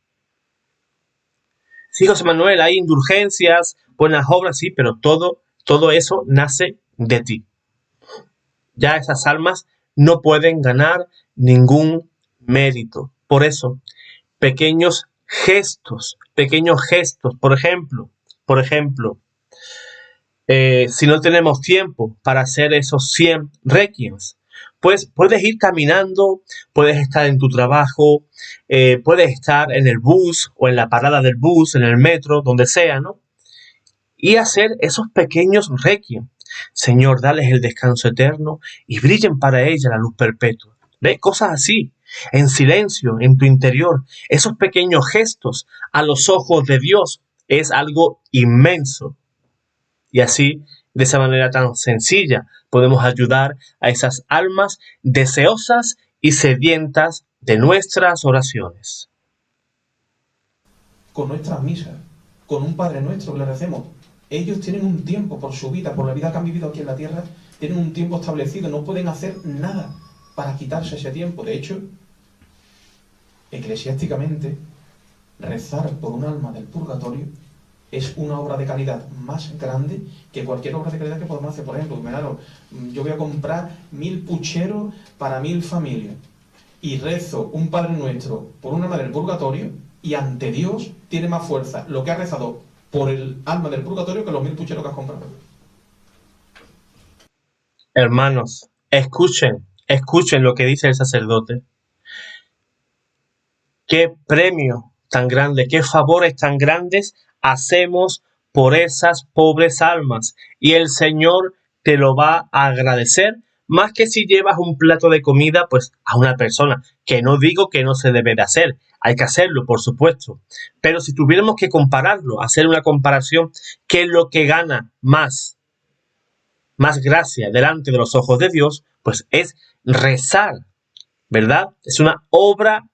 Sí, José Manuel, hay indulgencias, buenas obras, sí, pero todo eso nace de ti. Ya esas almas no pueden ganar ningún mérito. Por eso, pequeños gestos, por ejemplo, si no tenemos tiempo para hacer esos 100 requiems, pues puedes ir caminando, puedes estar en tu trabajo, puedes estar en el bus o en la parada del bus, en el metro, donde sea, ¿no? Y hacer esos pequeños requiem. Señor, dales el descanso eterno y brillen para ella la luz perpetua. ¿Ves? Cosas así, en silencio, en tu interior. Esos pequeños gestos a los ojos de Dios es algo inmenso. Y así, de esa manera tan sencilla, podemos ayudar a esas almas deseosas y sedientas de nuestras oraciones. Con nuestras misas, con un Padre Nuestro que le recemos. Ellos tienen un tiempo por su vida, por la vida que han vivido aquí en la tierra, tienen un tiempo establecido, no pueden hacer nada para quitarse ese tiempo. De hecho, eclesiásticamente, rezar por un alma del purgatorio es una obra de caridad más grande que cualquier obra de caridad que podamos hacer. Por ejemplo, yo voy a comprar 1000 pucheros para 1000 familias y rezo un Padre Nuestro por un alma del purgatorio y ante Dios tiene más fuerza lo que ha rezado por el alma del purgatorio que los 1000 pucheros que has comprado. Hermanos, escuchen lo que dice el sacerdote. Qué premio tan grande, qué favores tan grandes hacemos por esas pobres almas. Y el Señor te lo va a agradecer más que si llevas un plato de comida pues a una persona, que no digo que no se debe de hacer, hay que hacerlo, por supuesto. Pero si tuviéramos que compararlo, hacer una comparación, ¿qué es lo que gana más gracia delante de los ojos de Dios? Pues es rezar, ¿verdad? Es una obra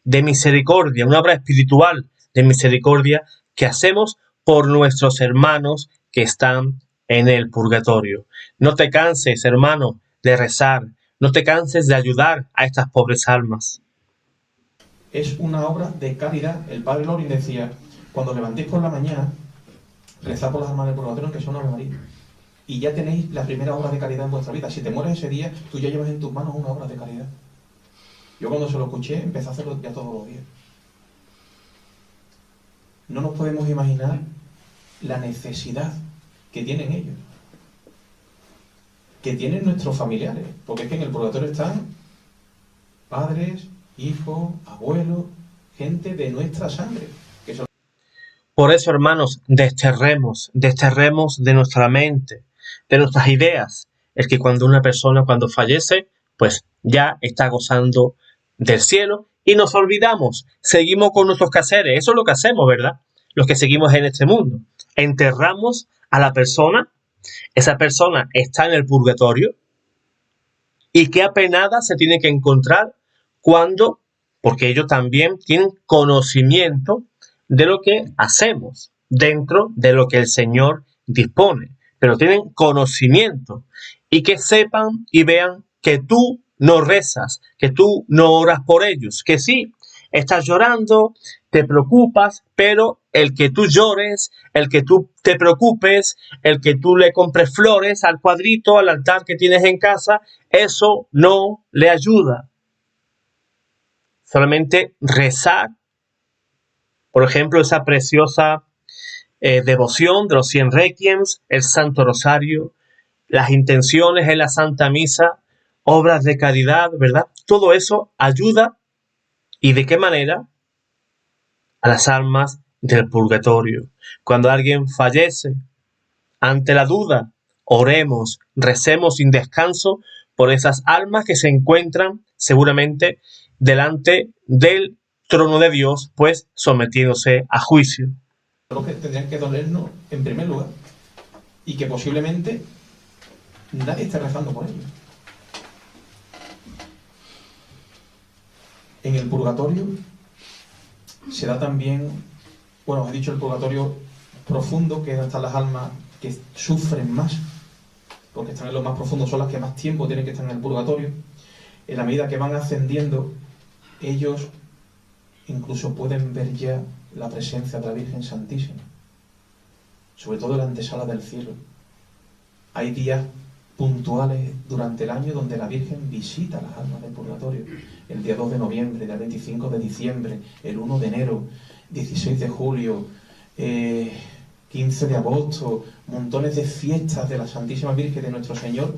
de misericordia, una obra espiritual de misericordia que hacemos por nuestros hermanos que están en el purgatorio. No te canses, hermano, de rezar. No te canses de ayudar a estas pobres almas. Es una obra de caridad. El padre Lorin decía, cuando levantéis por la mañana, rezad por las almas del purgatorio, que son Ave María. Y ya tenéis la primera obra de caridad en vuestra vida. Si te mueres ese día, tú ya llevas en tus manos una obra de caridad. Yo cuando se lo escuché, empecé a hacerlo ya todos los días. No nos podemos imaginar la necesidad que tienen ellos, que tienen nuestros familiares, porque es que en el purgatorio están padres, hijos, abuelos, gente de nuestra sangre. Por eso, hermanos, desterremos de nuestra mente, de nuestras ideas, el que cuando una persona cuando fallece, pues ya está gozando del cielo y nos olvidamos, seguimos con nuestros quehaceres. Eso es lo que hacemos, ¿verdad? Los que seguimos en este mundo. Enterramos a la persona, esa persona está en el purgatorio y qué apenada se tiene que encontrar cuando, porque ellos también tienen conocimiento de lo que hacemos dentro de lo que el Señor dispone, pero tienen conocimiento y que sepan y vean que tú no rezas, que tú no oras por ellos, que sí, estás llorando, te preocupas, pero el que tú llores, el que tú te preocupes, el que tú le compres flores al cuadrito, al altar que tienes en casa, eso no le ayuda. Solamente rezar, por ejemplo, esa preciosa devoción de los 100 requiems, el Santo Rosario, las intenciones en la Santa Misa, obras de caridad, ¿verdad? Todo eso ayuda. ¿Y de qué manera? A las almas del purgatorio. Cuando alguien fallece, ante la duda, oremos, recemos sin descanso por esas almas que se encuentran seguramente delante del trono de Dios, pues sometiéndose a juicio. Lo que tendrían que dolernos en primer lugar y que posiblemente nadie esté rezando por ellos. En el purgatorio se da también, bueno, os he dicho el purgatorio profundo, que es donde están las almas que sufren más, porque están en lo más profundo, son las que más tiempo tienen que estar en el purgatorio. En la medida que van ascendiendo, ellos incluso pueden ver ya la presencia de la Virgen Santísima, sobre todo en la antesala del cielo. Hay días puntuales durante el año donde la Virgen visita las almas del purgatorio. El día 2 de noviembre, el 25 de diciembre, el 1 de enero, 16 de julio, 15 de agosto, montones de fiestas de la Santísima Virgen de nuestro Señor.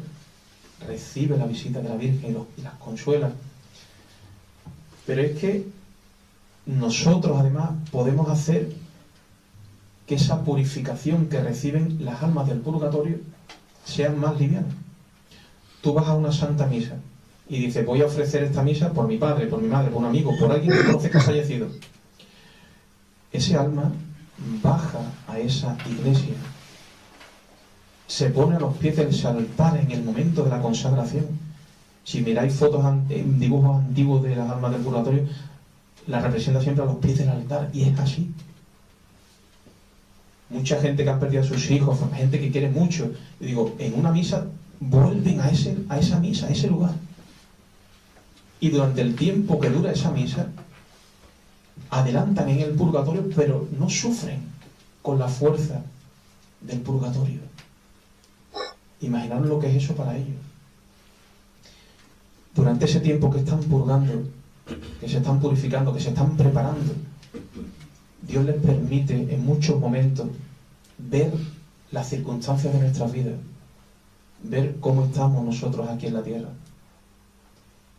Recibe la visita de la Virgen y las consuela. Pero es que nosotros además podemos hacer que esa purificación que reciben las almas del purgatorio sean más livianas. Tú vas a una santa misa y dices, voy a ofrecer esta misa por mi padre, por mi madre, por un amigo, por alguien que conoces que ha fallecido. Ese alma baja a esa iglesia, se pone a los pies del altar en el momento de la consagración. Si miráis fotos, dibujos antiguos de las almas del purgatorio, la representa siempre a los pies del altar, y es así. Mucha gente que ha perdido a sus hijos, gente que quiere mucho, y digo, en una misa vuelven a esa misa, a ese lugar. Y durante el tiempo que dura esa misa, adelantan en el purgatorio, pero no sufren con la fuerza del purgatorio. Imaginaros lo que es eso para ellos. Durante ese tiempo que están purgando, que se están purificando, que se están preparando, Dios les permite en muchos momentos ver las circunstancias de nuestras vidas, ver cómo estamos nosotros aquí en la tierra.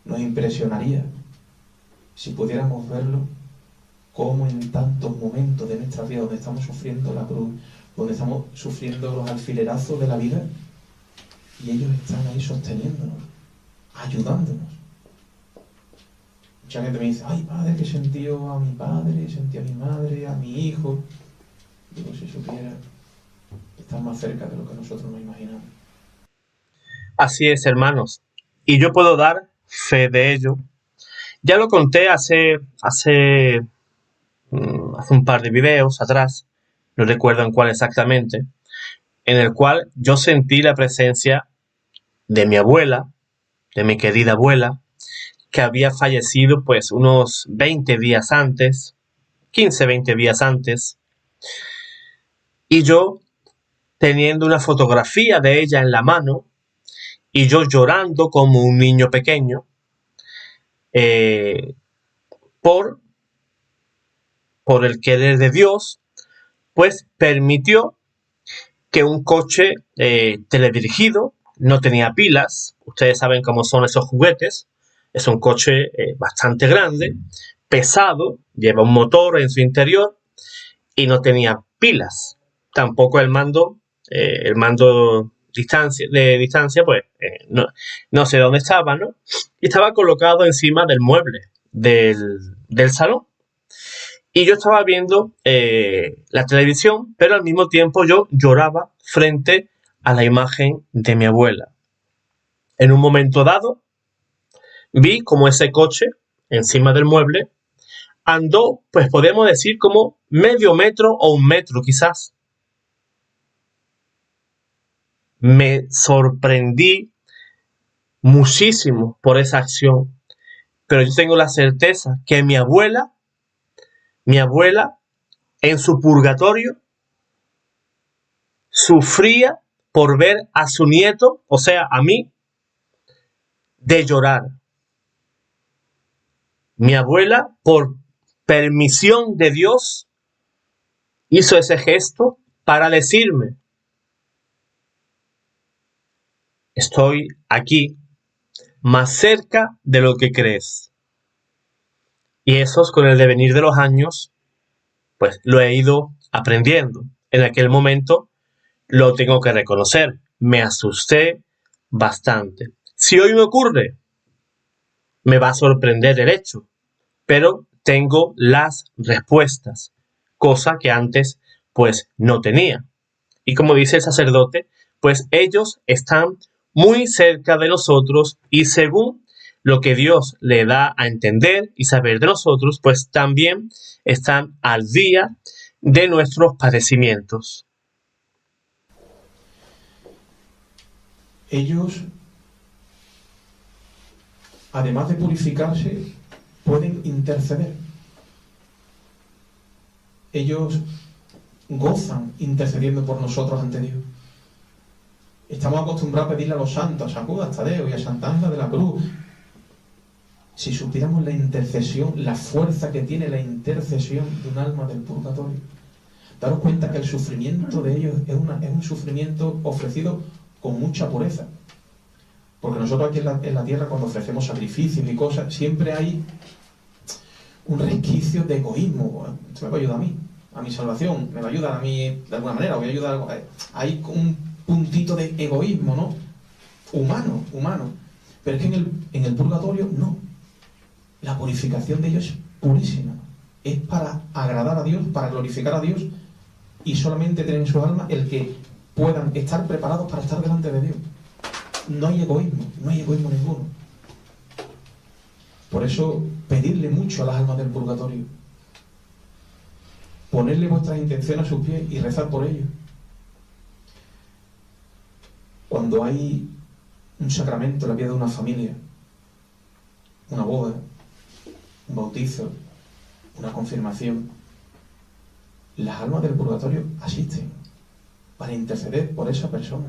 Nos impresionaría si pudiéramos verlo, cómo en tantos momentos de nuestra vida donde estamos sufriendo la cruz, donde estamos sufriendo los alfilerazos de la vida, y ellos están ahí sosteniéndonos, ayudándonos. Mucha gente me dice, ay padre, que sentí a mi padre, sentí a mi madre, a mi hijo. Digo, si supiera, están más cerca de lo que nosotros nos imaginamos. Así es, hermanos. Y yo puedo dar fe de ello. Ya lo conté hace un par de videos atrás, no recuerdo en cuál exactamente, en el cual yo sentí la presencia de mi abuela, de mi querida abuela, que había fallecido pues unos 20 días antes, 15, 20 días antes, y yo teniendo una fotografía de ella en la mano, y yo llorando como un niño pequeño, eh, por, por el querer de Dios, pues permitió que un coche teledirigido no tenía pilas. Ustedes saben cómo son esos juguetes. Es un coche bastante grande, pesado, lleva un motor en su interior y no tenía pilas. Tampoco el mando de distancia, pues no sé dónde estaba, ¿no? Y estaba colocado encima del mueble del salón. Y yo estaba viendo la televisión, pero al mismo tiempo yo lloraba frente a la imagen de mi abuela. En un momento dado, vi como ese coche, encima del mueble, andó, pues podemos decir, como medio metro o un metro quizás. Me sorprendí muchísimo por esa acción, pero yo tengo la certeza que mi abuela, en su purgatorio, sufría por ver a su nieto, o sea, a mí, de llorar. Mi abuela, por permisión de Dios, hizo ese gesto para decirme, estoy aquí, más cerca de lo que crees. Y eso con el devenir de los años, pues lo he ido aprendiendo. En aquel momento lo tengo que reconocer, me asusté bastante. Si hoy me ocurre, me va a sorprender el hecho, pero tengo las respuestas, cosa que antes pues no tenía. Y como dice el sacerdote, pues ellos están muy cerca de nosotros y según lo que Dios le da a entender y saber de nosotros, pues también están al día de nuestros padecimientos. Ellos, además de purificarse, pueden interceder. Ellos gozan intercediendo por nosotros ante Dios. Estamos acostumbrados a pedirle a los santos, a San Judas Tadeo y a Santa Ángela de la Cruz. Si supiéramos la intercesión, la fuerza que tiene la intercesión de un alma del purgatorio, daros cuenta que el sufrimiento de ellos es un sufrimiento ofrecido con mucha pureza. Porque nosotros aquí en la tierra, cuando ofrecemos sacrificios y cosas, siempre hay un resquicio de egoísmo. Esto me va a ayudar a mi salvación, me va a ayudar a mí de alguna manera, voy a ayudar. Hay un puntito de egoísmo, ¿no? Humano. Pero es que en el purgatorio no. La purificación de ellos es purísima. Es para agradar a Dios, para glorificar a Dios, y solamente tener en su alma el que puedan estar preparados para estar delante de Dios. No hay egoísmo ninguno. Por eso, pedirle mucho a las almas del purgatorio. Ponerle vuestras intenciones a sus pies y rezar por ellos. Cuando hay un sacramento en la vida de una familia, una boda, un bautizo, una confirmación, las almas del purgatorio asisten para interceder por esa persona.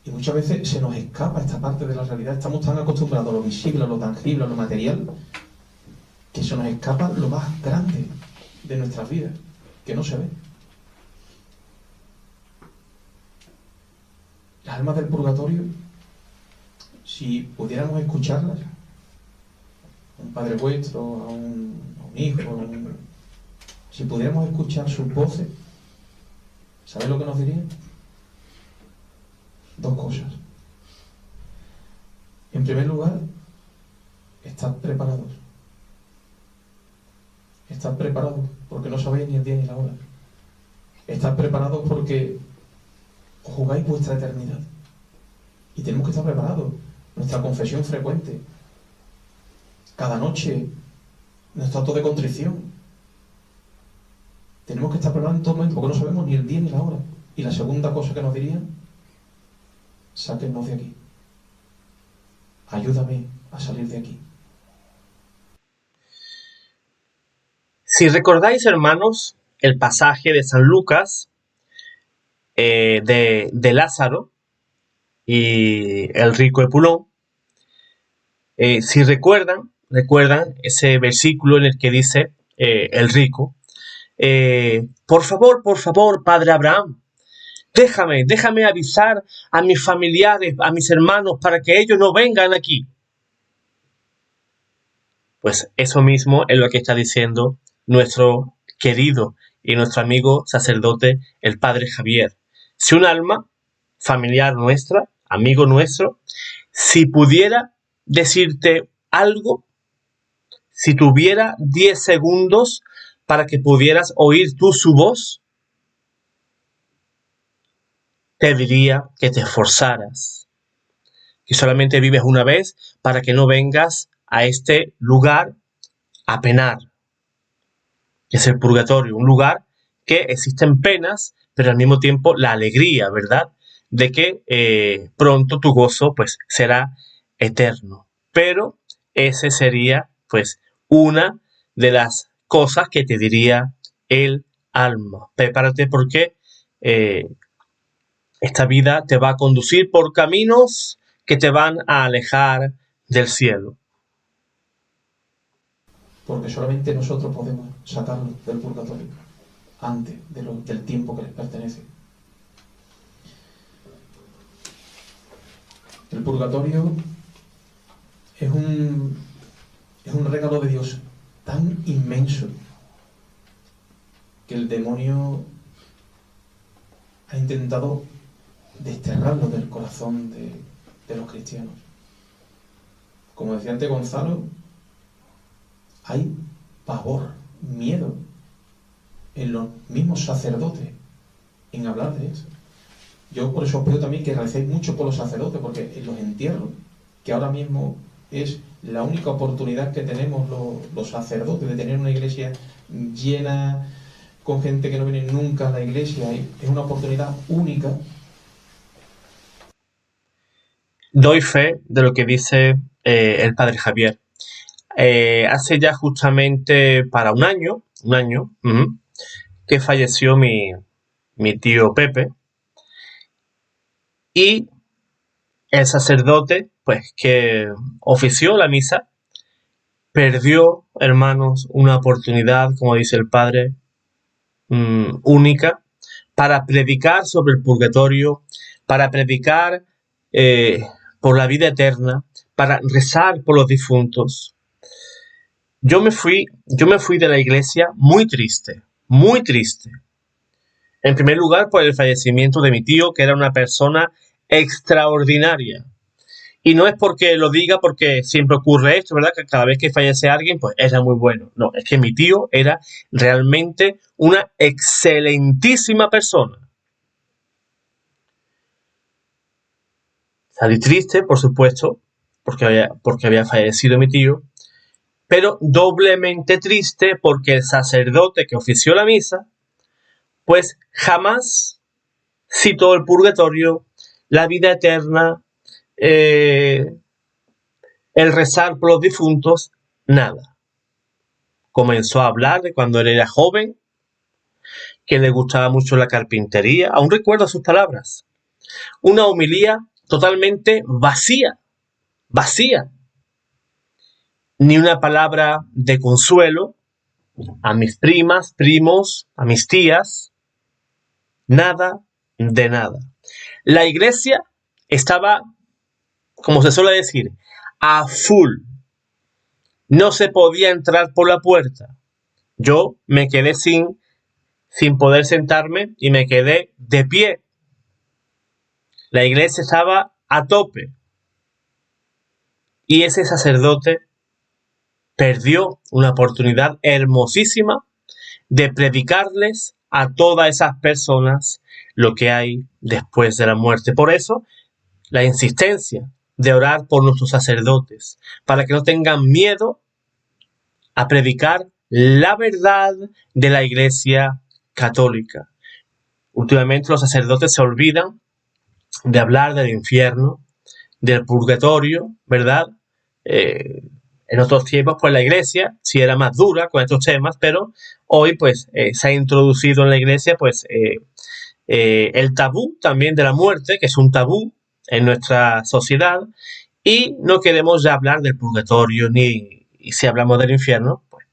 Y muchas veces se nos escapa esta parte de la realidad. Estamos tan acostumbrados a lo visible, a lo tangible, a lo material, que se nos escapa lo más grande de nuestras vidas, que no se ve. Las almas del purgatorio, si pudiéramos escucharlas, a un padre vuestro, a un hijo, si pudiéramos escuchar sus voces, ¿sabéis lo que nos dirían? Dos cosas. En primer lugar, estad preparados. Estad preparados porque no sabéis ni el día ni la hora. Estad preparados porque os jugáis vuestra eternidad. Y tenemos que estar preparados. Nuestra confesión frecuente. Cada noche, nuestro acto de contrición. Tenemos que estar preparados en todo momento porque no sabemos ni el día ni la hora. Y la segunda cosa que nos dirían, sáquennos de aquí. Ayúdame a salir de aquí. Si recordáis, hermanos, el pasaje de San Lucas de Lázaro y el rico Epulón, si recuerdan ese versículo en el que dice el rico, por favor, padre Abraham, déjame avisar a mis familiares, a mis hermanos, para que ellos no vengan aquí. Pues eso mismo es lo que está diciendo nuestro querido y nuestro amigo sacerdote, el padre Javier. Si un alma familiar nuestra, amigo nuestro, si pudiera decirte algo, si tuviera 10 segundos para que pudieras oír tú su voz, te diría que te esforzaras, que solamente vives una vez para que no vengas a este lugar a penar, que es el purgatorio, un lugar que existen penas, pero al mismo tiempo la alegría, ¿verdad?, de que pronto tu gozo pues será eterno. Pero ese sería pues una de las cosas que te diría el alma. Prepárate porque esta vida te va a conducir por caminos que te van a alejar del cielo. Porque solamente nosotros podemos sacarlo del purgatorio antes del tiempo que les pertenece. El purgatorio es un regalo de Dios tan inmenso que el demonio ha intentado desterrarlo del corazón de los cristianos. Como decía antes Gonzalo, hay pavor, miedo en los mismos sacerdotes en hablar de esto. Yo por eso os pido también que recéis mucho por los sacerdotes, porque en los entierros, que ahora mismo es la única oportunidad que tenemos los sacerdotes de tener una iglesia llena con gente que no viene nunca a la iglesia, es una oportunidad única. Doy fe de lo que dice el padre Javier. Hace ya justamente para un año, que falleció mi tío Pepe, y el sacerdote, pues, que ofició la misa, perdió, hermanos, una oportunidad, como dice el padre, única, para predicar sobre el purgatorio, para predicar por la vida eterna, para rezar por los difuntos. Yo me fui de la iglesia muy triste. En primer lugar, por el fallecimiento de mi tío, que era una persona extraordinaria. Y no es porque lo diga porque siempre ocurre esto, ¿verdad? Que cada vez que fallece alguien, pues era muy bueno. No, es que mi tío era realmente una excelentísima persona. Salí triste, por supuesto, porque había fallecido mi tío, pero doblemente triste porque el sacerdote que ofició la misa, pues jamás citó el purgatorio, la vida eterna, el rezar por los difuntos, nada. Comenzó a hablar de cuando él era joven, que le gustaba mucho la carpintería. Aún recuerdo sus palabras. Una homilía totalmente vacía. Ni una palabra de consuelo a mis primas, primos, a mis tías. Nada de nada. La iglesia estaba, como se suele decir, a full. No se podía entrar por la puerta. Yo me quedé sin poder sentarme y me quedé de pie. La iglesia estaba a tope. Y ese sacerdote perdió una oportunidad hermosísima de predicarles a todas esas personas lo que hay después de la muerte. Por eso, la insistencia de orar por nuestros sacerdotes, para que no tengan miedo a predicar la verdad de la iglesia católica. Últimamente los sacerdotes se olvidan de hablar del infierno, del purgatorio, ¿verdad? En otros tiempos, pues la iglesia sí era más dura con estos temas, pero hoy pues se ha introducido en la iglesia pues el tabú también de la muerte, que es un tabú en nuestra sociedad, y no queremos ya hablar del purgatorio, ni y si hablamos del infierno, pues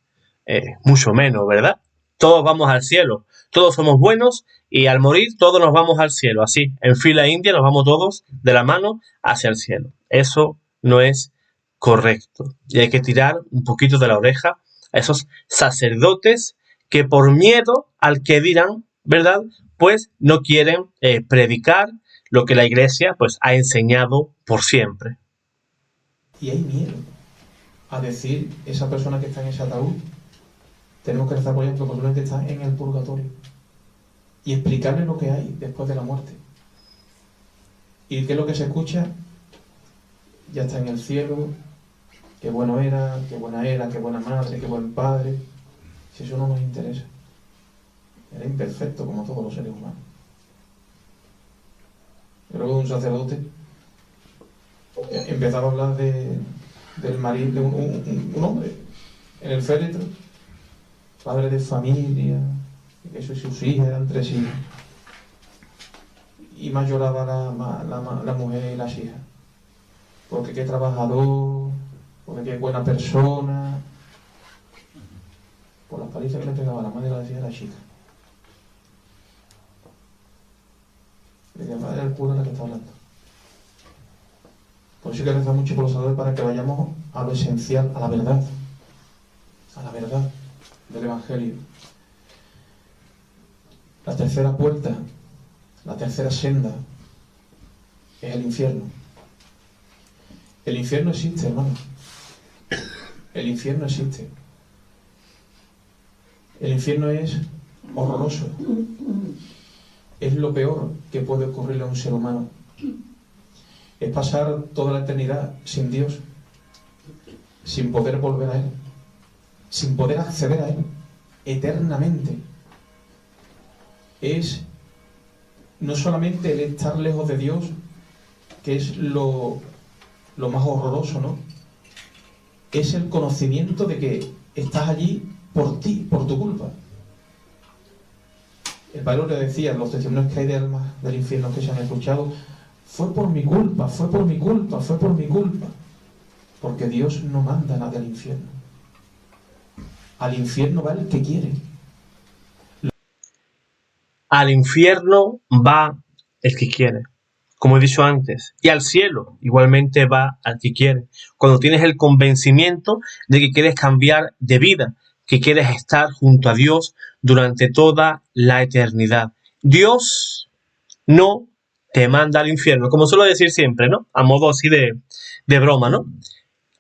mucho menos, ¿verdad? Todos vamos al cielo, todos somos buenos y al morir todos nos vamos al cielo, así, en fila india nos vamos todos de la mano hacia el cielo. Eso no es correcto y hay que tirar un poquito de la oreja a esos sacerdotes que por miedo al que dirán, ¿verdad? Pues no quieren predicar lo que la iglesia pues ha enseñado por siempre. Y hay miedo a decir, esa persona que está en ese ataúd, tenemos que rezar por ella porque posiblemente está en el purgatorio, y explicarle lo que hay después de la muerte. ¿Y qué es lo que se escucha? Ya está en el cielo, qué bueno era, qué buena era, qué buena madre, qué buen padre. Si eso no nos interesa. Era imperfecto como todos los seres humanos. Y luego un sacerdote empezaba a hablar del marido, de un hombre en el féretro, padre de familia, que sus hijas eran 3 hijas. Y más lloraba la mujer y las hijas. Porque qué trabajador, porque qué buena persona. Por las palizas que le pegaba la madre le decía a la chica. Le decía, madre, el cura la que está hablando. Por eso hay que rezar mucho por los sacerdotes para que vayamos a lo esencial, a la verdad del Evangelio. La tercera puerta, la tercera senda, es el infierno. El infierno existe, hermano. El infierno existe. El infierno es horroroso. Es lo peor que puede ocurrirle a un ser humano. Es pasar toda la eternidad sin Dios, sin poder volver a Él, sin poder acceder a Él eternamente. Es no solamente el estar lejos de Dios, que es lo más horroroso, ¿no? Es el conocimiento de que estás allí por ti, por tu culpa. El Padre le decía, los testimonios que hay de almas del infierno que se han escuchado, fue por mi culpa, fue por mi culpa, fue por mi culpa. Porque Dios no manda nada al infierno. Al infierno va el que quiere. Al infierno va el que quiere, como he dicho antes, y al cielo igualmente va al que quiere. Cuando tienes el convencimiento de que quieres cambiar de vida, que quieres estar junto a Dios durante toda la eternidad. Dios no te manda al infierno, como suelo decir siempre, ¿no? A modo así de broma, ¿no?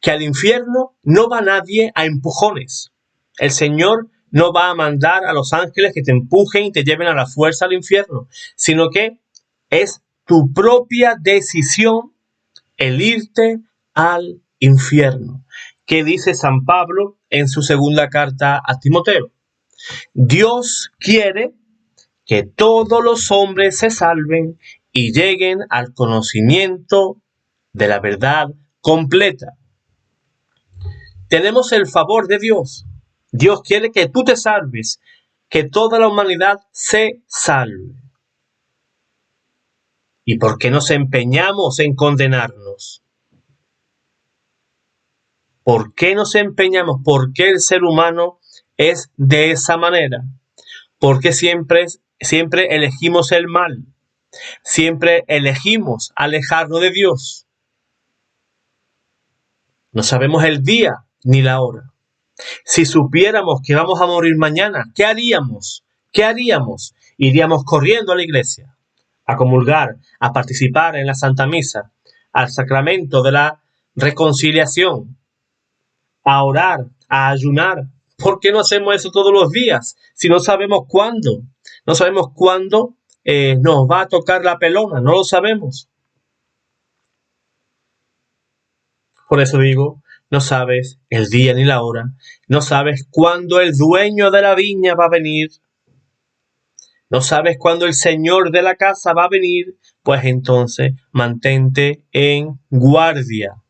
Que al infierno no va nadie a empujones. El Señor no va a mandar a los ángeles que te empujen y te lleven a la fuerza al infierno, sino que es tu propia decisión el irte al infierno. ¿Qué dice San Pablo en su segunda carta a Timoteo? Dios quiere que todos los hombres se salven y lleguen al conocimiento de la verdad completa. Tenemos el favor de Dios. Dios quiere que tú te salves, que toda la humanidad se salve. ¿Y por qué nos empeñamos en condenarnos? ¿Por qué nos empeñamos? ¿Por qué el ser humano es de esa manera? ¿Por qué siempre elegimos el mal? Siempre elegimos alejarnos de Dios. No sabemos el día ni la hora. Si supiéramos que vamos a morir mañana, ¿qué haríamos? ¿Qué haríamos? Iríamos corriendo a la iglesia, a comulgar, a participar en la Santa Misa, al sacramento de la reconciliación, a orar, a ayunar. ¿Por qué no hacemos eso todos los días? Si no sabemos cuándo. No sabemos cuándo nos va a tocar la pelona. No lo sabemos. Por eso digo, no sabes el día ni la hora. No sabes cuándo el dueño de la viña va a venir. ¿No sabes cuándo el señor de la casa va a venir? Pues entonces mantente en guardia.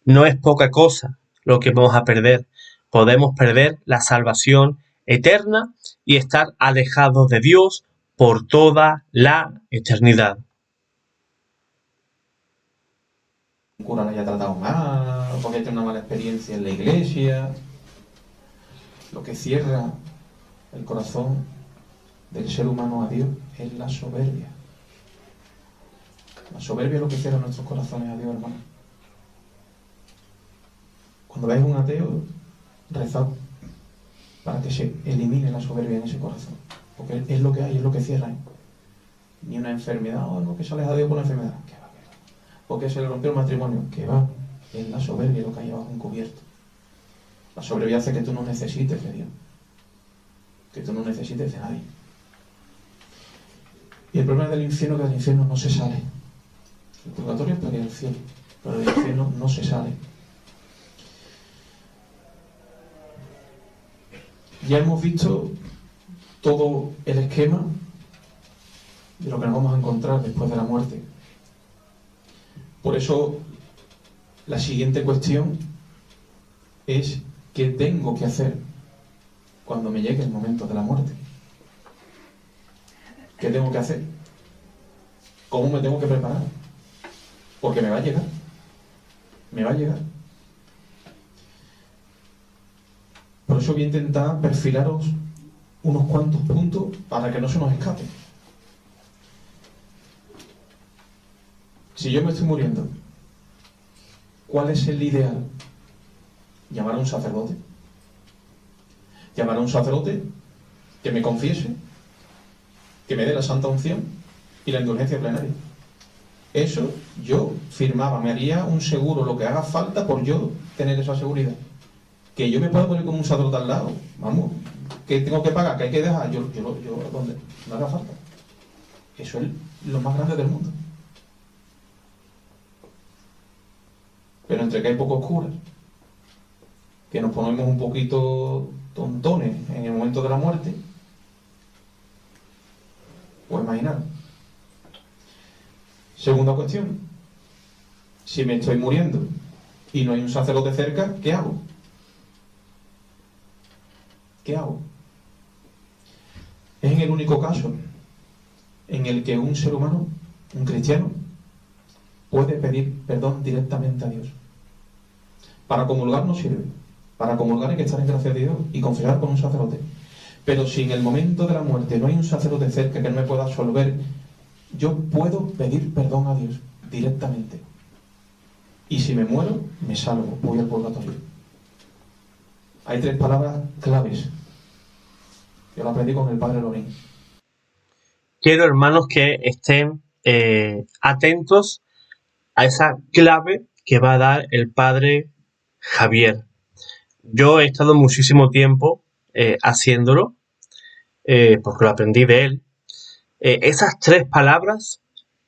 No es poca cosa lo que vamos a perder. Podemos perder la salvación eterna y estar alejados de Dios por toda la eternidad. Un cura le haya tratado mal, porque haya tenido una mala experiencia en la iglesia. Lo que cierra el corazón del ser humano a Dios es la soberbia. La soberbia es lo que cierra nuestros corazones a Dios, hermano. Cuando veáis un ateo, rezad para que se elimine la soberbia en ese corazón. Porque es lo que hay, es lo que cierra. Ni una enfermedad, no, que se aleja de Dios por una enfermedad. Que va. Porque se le rompió el matrimonio. Que va. Es la soberbia lo que hay abajo encubierto. La soberbia hace que tú no necesites de Dios. Que tú no necesites de nadie. Y el problema del infierno es que del infierno no se sale. El purgatorio es para ir al cielo, pero del infierno no se sale. Ya hemos visto todo el esquema de lo que nos vamos a encontrar después de la muerte. Por eso, la siguiente cuestión es ¿qué tengo que hacer cuando me llegue el momento de la muerte? ¿Qué tengo que hacer? ¿Cómo me tengo que preparar? Porque me va a llegar. Me va a llegar. Por eso voy a intentar perfilaros unos cuantos puntos para que no se nos escape. Si yo me estoy muriendo, ¿cuál es el ideal? Llamar a un sacerdote. Llamar a un sacerdote que me confiese, que me dé la santa unción y la indulgencia plenaria. Eso yo firmaba, me haría un seguro, lo que haga falta por yo tener esa seguridad. Que yo me pueda poner como un sacerdote al lado, vamos, que tengo que pagar, que hay que dejar, yo ¿dónde? No haga falta. Eso es lo más grande del mundo. Pero entre que hay pocos curas, que nos ponemos un poquito tontones en el momento de la muerte, pues imaginar. Segunda cuestión, si me estoy muriendo y no hay un sacerdote cerca, ¿qué hago? ¿Qué hago? Es en el único caso en el que un ser humano, un cristiano, puede pedir perdón directamente a Dios. Para comulgar no sirve. Para comulgar hay que estar en gracia de Dios y confesar con un sacerdote. Pero si en el momento de la muerte no hay un sacerdote cerca que me pueda absolver, yo puedo pedir perdón a Dios directamente. Y si me muero, me salvo, voy al purgatorio. Hay 3 palabras claves. Yo lo aprendí con el padre Lorín. Quiero, hermanos, que estén atentos a esa clave que va a dar el padre Javier. Yo he estado muchísimo tiempo haciéndolo, porque lo aprendí de él. Esas 3 palabras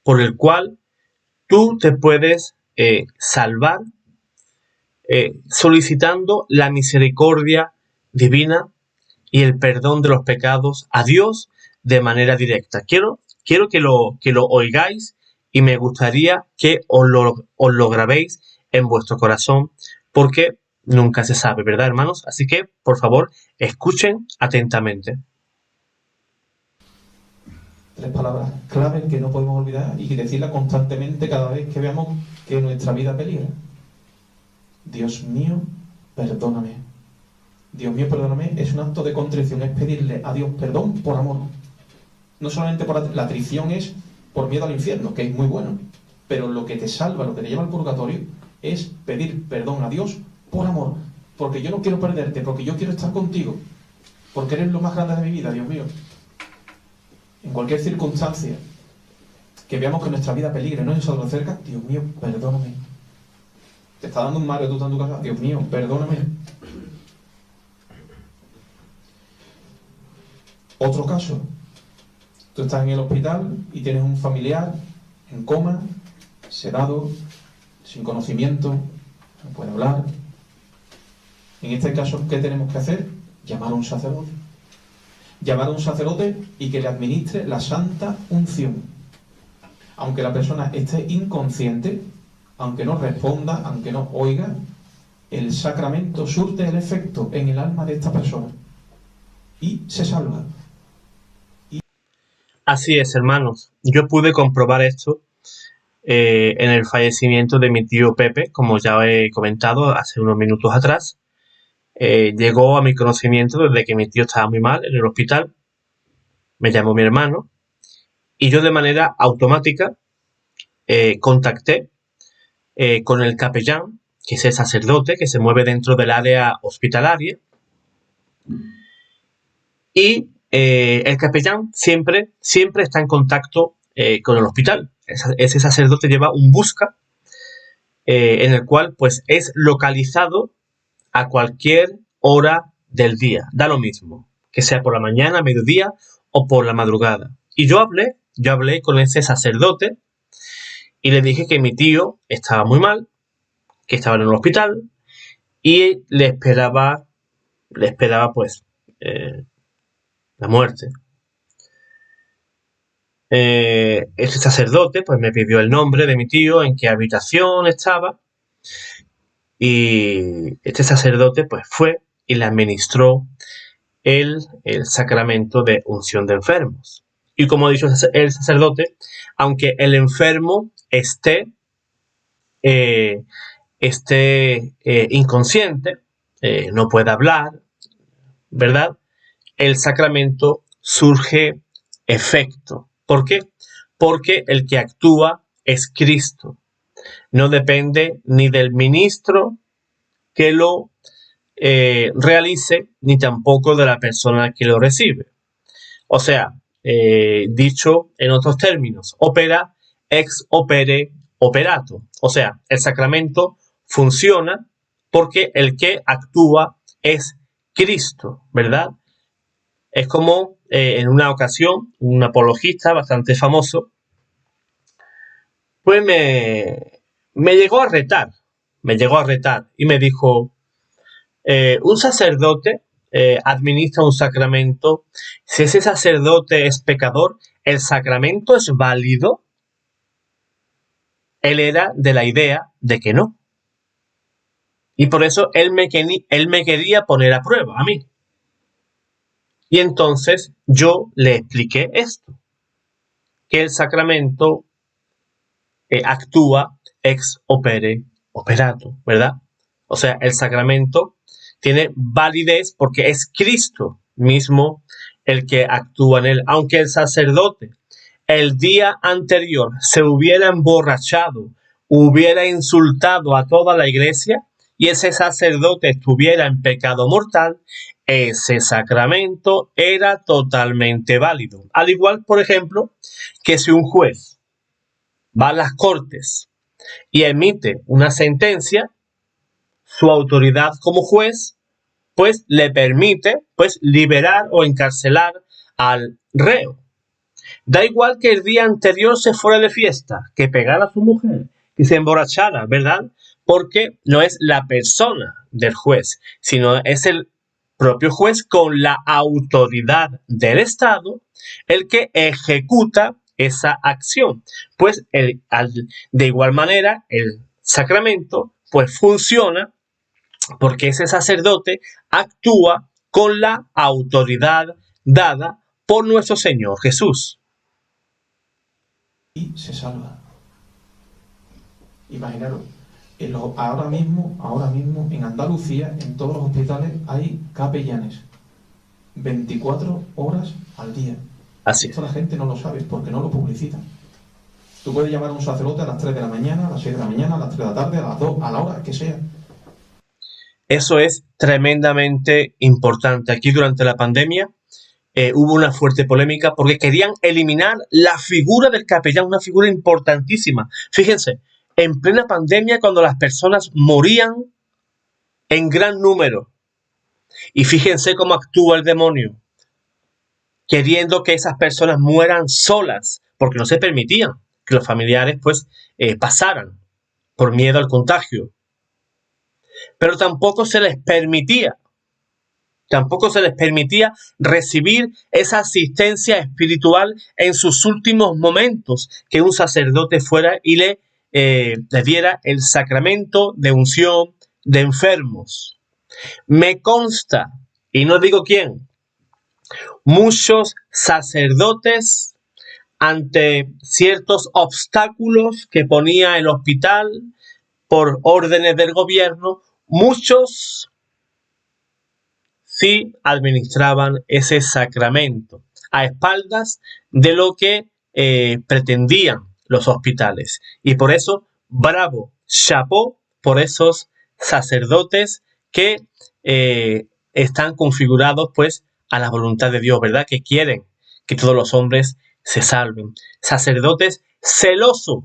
por el cual tú te puedes salvar solicitando la misericordia divina y el perdón de los pecados a Dios de manera directa. Quiero que lo oigáis y me gustaría que os lo grabéis en vuestro corazón, porque nunca se sabe, ¿verdad, hermanos? Así que, por favor, escuchen atentamente. 3 palabras claves que no podemos olvidar y que decirla constantemente cada vez que veamos que nuestra vida peligra. Dios mío, perdóname. Dios mío, perdóname es un acto de contrición, es pedirle a Dios perdón por amor. No solamente por la atrición es por miedo al infierno, que es muy bueno, pero lo que te salva, lo que te lleva al purgatorio, es pedir perdón a Dios por amor. Porque yo no quiero perderte, porque yo quiero estar contigo, porque eres lo más grande de mi vida, Dios mío. En cualquier circunstancia que veamos que nuestra vida peligra y no es algo cerca, Dios mío, perdóname. Te está dando un mareo, tú estás en tu casa, Dios mío, perdóname. Otro caso, tú estás en el hospital y tienes un familiar en coma, sedado, sin conocimiento, no puede hablar. En este caso, ¿qué tenemos que hacer? Llamar a un sacerdote. llamar a un sacerdote y que le administre la santa unción. Aunque la persona esté inconsciente, aunque no responda, aunque no oiga, el sacramento surte el efecto en el alma de esta persona y se salva. Así es, hermanos. Yo pude comprobar esto en el fallecimiento de mi tío Pepe, como ya he comentado hace unos minutos atrás. Llegó a mi conocimiento desde que mi tío estaba muy mal en el hospital. Me llamó mi hermano y yo de manera automática contacté con el capellán, que es el sacerdote que se mueve dentro del área hospitalaria. Y el capellán siempre está en contacto con el hospital. Ese sacerdote lleva un busca en el cual pues es localizado a cualquier hora del día. Da lo mismo, que sea por la mañana, mediodía o por la madrugada. Y yo hablé con ese sacerdote y le dije que mi tío estaba muy mal, que estaba en el hospital y le esperaba pues la muerte. Este sacerdote pues me pidió el nombre de mi tío, en qué habitación estaba, y este sacerdote pues fue y le administró el sacramento de unción de enfermos. Y como ha dicho el sacerdote, aunque el enfermo esté inconsciente, no puede hablar, ¿verdad? El sacramento surge efecto. ¿Por qué? Porque el que actúa es Cristo. No depende ni del ministro que lo realice, ni tampoco de la persona que lo recibe. O sea, dicho en otros términos, opera ex opere operato. O sea, el sacramento funciona porque el que actúa es Cristo, ¿verdad? Es como en una ocasión un apologista bastante famoso pues me llegó a retar y me dijo, un sacerdote administra un sacramento. Si ese sacerdote es pecador, ¿el sacramento es válido? Él era de la idea de que no. Y por eso él me quería poner a prueba a mí. Y entonces yo le expliqué esto, que el sacramento actúa ex opere operato, ¿verdad? O sea, el sacramento tiene validez porque es Cristo mismo el que actúa en él. Aunque el sacerdote el día anterior se hubiera emborrachado, hubiera insultado a toda la iglesia y ese sacerdote estuviera en pecado mortal, ese sacramento era totalmente válido. Al igual, por ejemplo, que si un juez va a las cortes y emite una sentencia, su autoridad como juez pues le permite pues liberar o encarcelar al reo. Da igual que el día anterior se fuera de fiesta, que pegara a su mujer, que se emborrachara, ¿verdad? Porque no es la persona del juez, sino es el propio juez con la autoridad del Estado el que ejecuta esa acción. Pues de igual manera el sacramento pues funciona porque ese sacerdote actúa con la autoridad dada por nuestro Señor Jesús. Y se salva. Imaginaros, ahora mismo en Andalucía, en todos los hospitales hay capellanes 24 horas al día. Así. Esto la gente no lo sabe porque no lo publicitan. Tú puedes llamar a un sacerdote a las 3 de la mañana, a las 6 de la mañana, a las 3 de la tarde, a las 2, a la hora que sea. Eso es tremendamente importante. Aquí durante la pandemia hubo una fuerte polémica porque querían eliminar la figura del capellán, una figura importantísima. Fíjense, en plena pandemia cuando las personas morían en gran número. Y fíjense cómo actúa el demonio, queriendo que esas personas mueran solas, porque no se permitían que los familiares pues pasaran por miedo al contagio. Pero tampoco se les permitía Tampoco se les permitía recibir esa asistencia espiritual en sus últimos momentos, que un sacerdote fuera y le diera el sacramento de unción de enfermos. Me consta, y no digo quién, muchos sacerdotes ante ciertos obstáculos que ponía el hospital por órdenes del gobierno, muchos sí administraban ese sacramento a espaldas de lo que pretendían los hospitales. Y por eso, bravo, chapó por esos sacerdotes que están configurados pues a la voluntad de Dios, ¿verdad? Que quieren que todos los hombres se salven. Sacerdotes celosos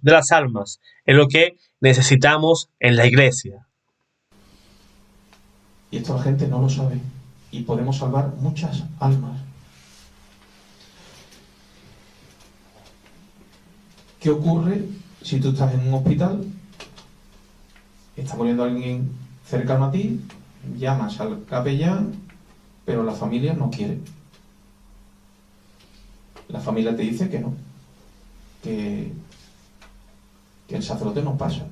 de las almas, es lo que necesitamos en la iglesia. Y esto la gente no lo sabe. Y podemos salvar muchas almas. ¿Qué ocurre si tú estás en un hospital, está muriendo alguien cercano a ti, llamas al capellán, pero la familia no quiere? La familia te dice que no, que el sacerdote no pasa.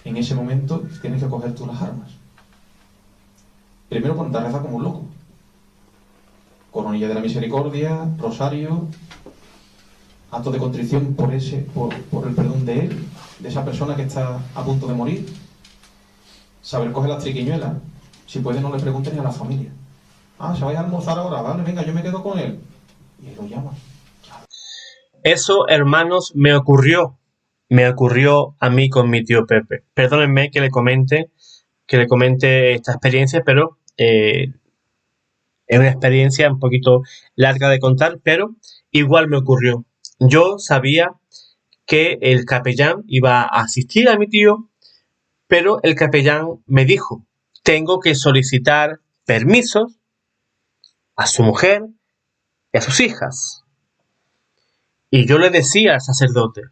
En ese momento tienes que coger tú las armas. Primero ponerte a rezar como un loco. Coronilla de la Misericordia, rosario, acto de contrición por el perdón de él, de esa persona que está a punto de morir. Saber coger las triquiñuelas. Si puede, no le preguntes ni a la familia. ¿Se vais a almorzar ahora? Vale, venga, yo me quedo con él. Y lo llamas. Eso, hermanos, me ocurrió a mí con mi tío Pepe. Perdónenme que le comente esta experiencia, pero es una experiencia un poquito larga de contar, pero igual me ocurrió. Yo sabía que el capellán iba a asistir a mi tío, pero el capellán me dijo, tengo que solicitar permisos a su mujer y a sus hijas. Y yo le decía al sacerdote,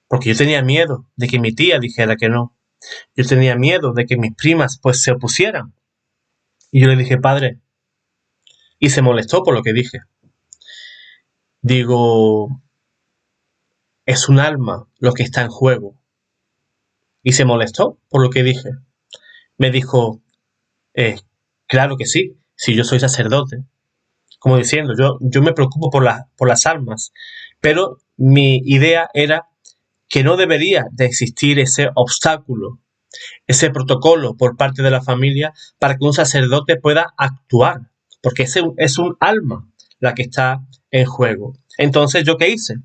porque yo tenía miedo de que mi tía dijera que no. Yo tenía miedo de que mis primas pues se opusieran. Y yo le dije, padre, y se molestó por lo que dije. Digo, es un alma lo que está en juego. Y se molestó por lo que dije. Me dijo, claro que sí, si yo soy sacerdote. Como diciendo, yo me preocupo por las almas. Pero mi idea era que no debería de existir ese obstáculo, ese protocolo por parte de la familia para que un sacerdote pueda actuar, porque es un alma la que está en juego. Entonces, ¿yo qué hice?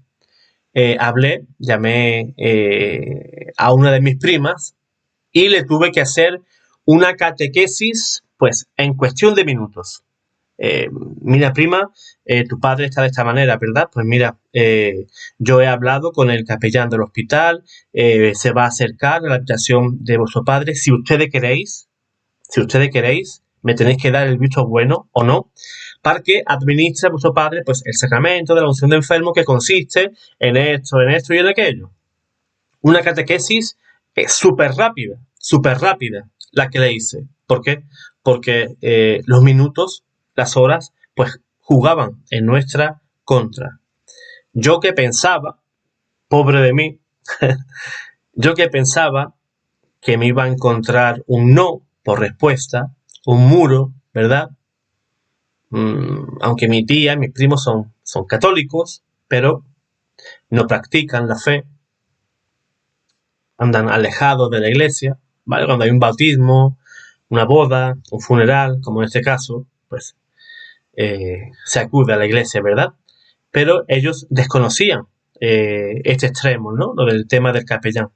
Llamé a una de mis primas y le tuve que hacer una catequesis, pues, en cuestión de minutos. Mira, prima, tu padre está de esta manera, ¿verdad? Pues mira, yo he hablado con el capellán del hospital, se va a acercar a la habitación de vuestro padre. Si ustedes queréis, me tenéis que dar el visto bueno o no, para que administre a vuestro padre pues el sacramento de la unción de enfermo, que consiste en esto y en aquello. Una catequesis súper rápida la que le hice. ¿Por qué? Porque los minutos, las horas, pues jugaban en nuestra contra. Yo que pensaba, pobre de mí, yo que pensaba que me iba a encontrar un no por respuesta, un muro, ¿verdad? Aunque mi tía, mis primos son católicos, pero no practican la fe, andan alejados de la iglesia, ¿vale? Cuando hay un bautismo, una boda, un funeral, como en este caso, pues se acude a la iglesia, ¿verdad? Pero ellos desconocían este extremo, ¿no? Lo del tema del capellán.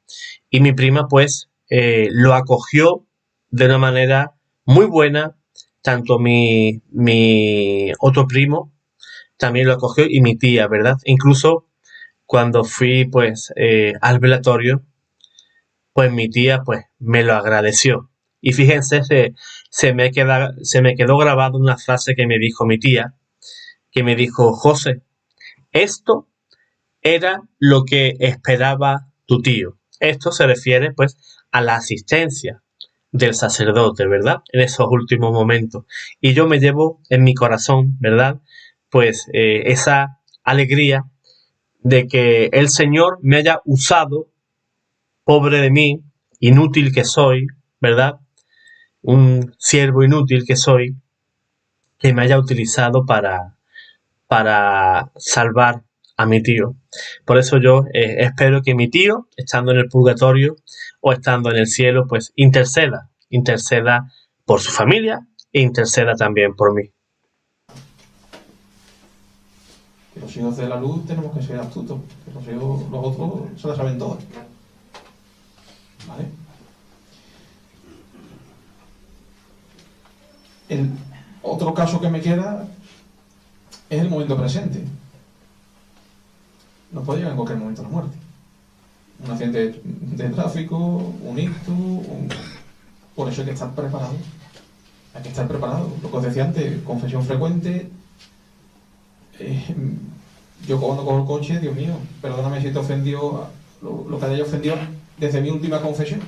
Y mi prima, pues, lo acogió de una manera muy buena. Tanto mi otro primo también lo acogió y mi tía, ¿verdad? Incluso cuando fui, pues, al velatorio, pues mi tía, pues, me lo agradeció. Y fíjense, se me quedó grabada una frase que me dijo mi tía, que me dijo, José, esto era lo que esperaba tu tío. Esto se refiere, pues, a la asistencia del sacerdote, ¿verdad? En esos últimos momentos. Y yo me llevo en mi corazón, ¿verdad? Pues esa alegría de que el Señor me haya usado, pobre de mí, inútil que soy, ¿verdad? Un siervo inútil que soy, que me haya utilizado para salvar a mi tío. Por eso yo espero que mi tío, estando en el purgatorio o estando en el cielo, pues interceda por su familia e interceda también por mí. Que los hijos de la luz tenemos que ser astutos, que los otros se la saben todas. ¿Vale? El otro caso que me queda es el momento presente. Nos puede llegar en cualquier momento la muerte. Un accidente de tráfico, un ictus, por eso hay que estar preparado. Hay que estar preparado. Lo que os decía antes, confesión frecuente. Yo cuando cojo el coche, Dios mío, perdóname si te ofendió lo que haya ofendido desde mi última confesión.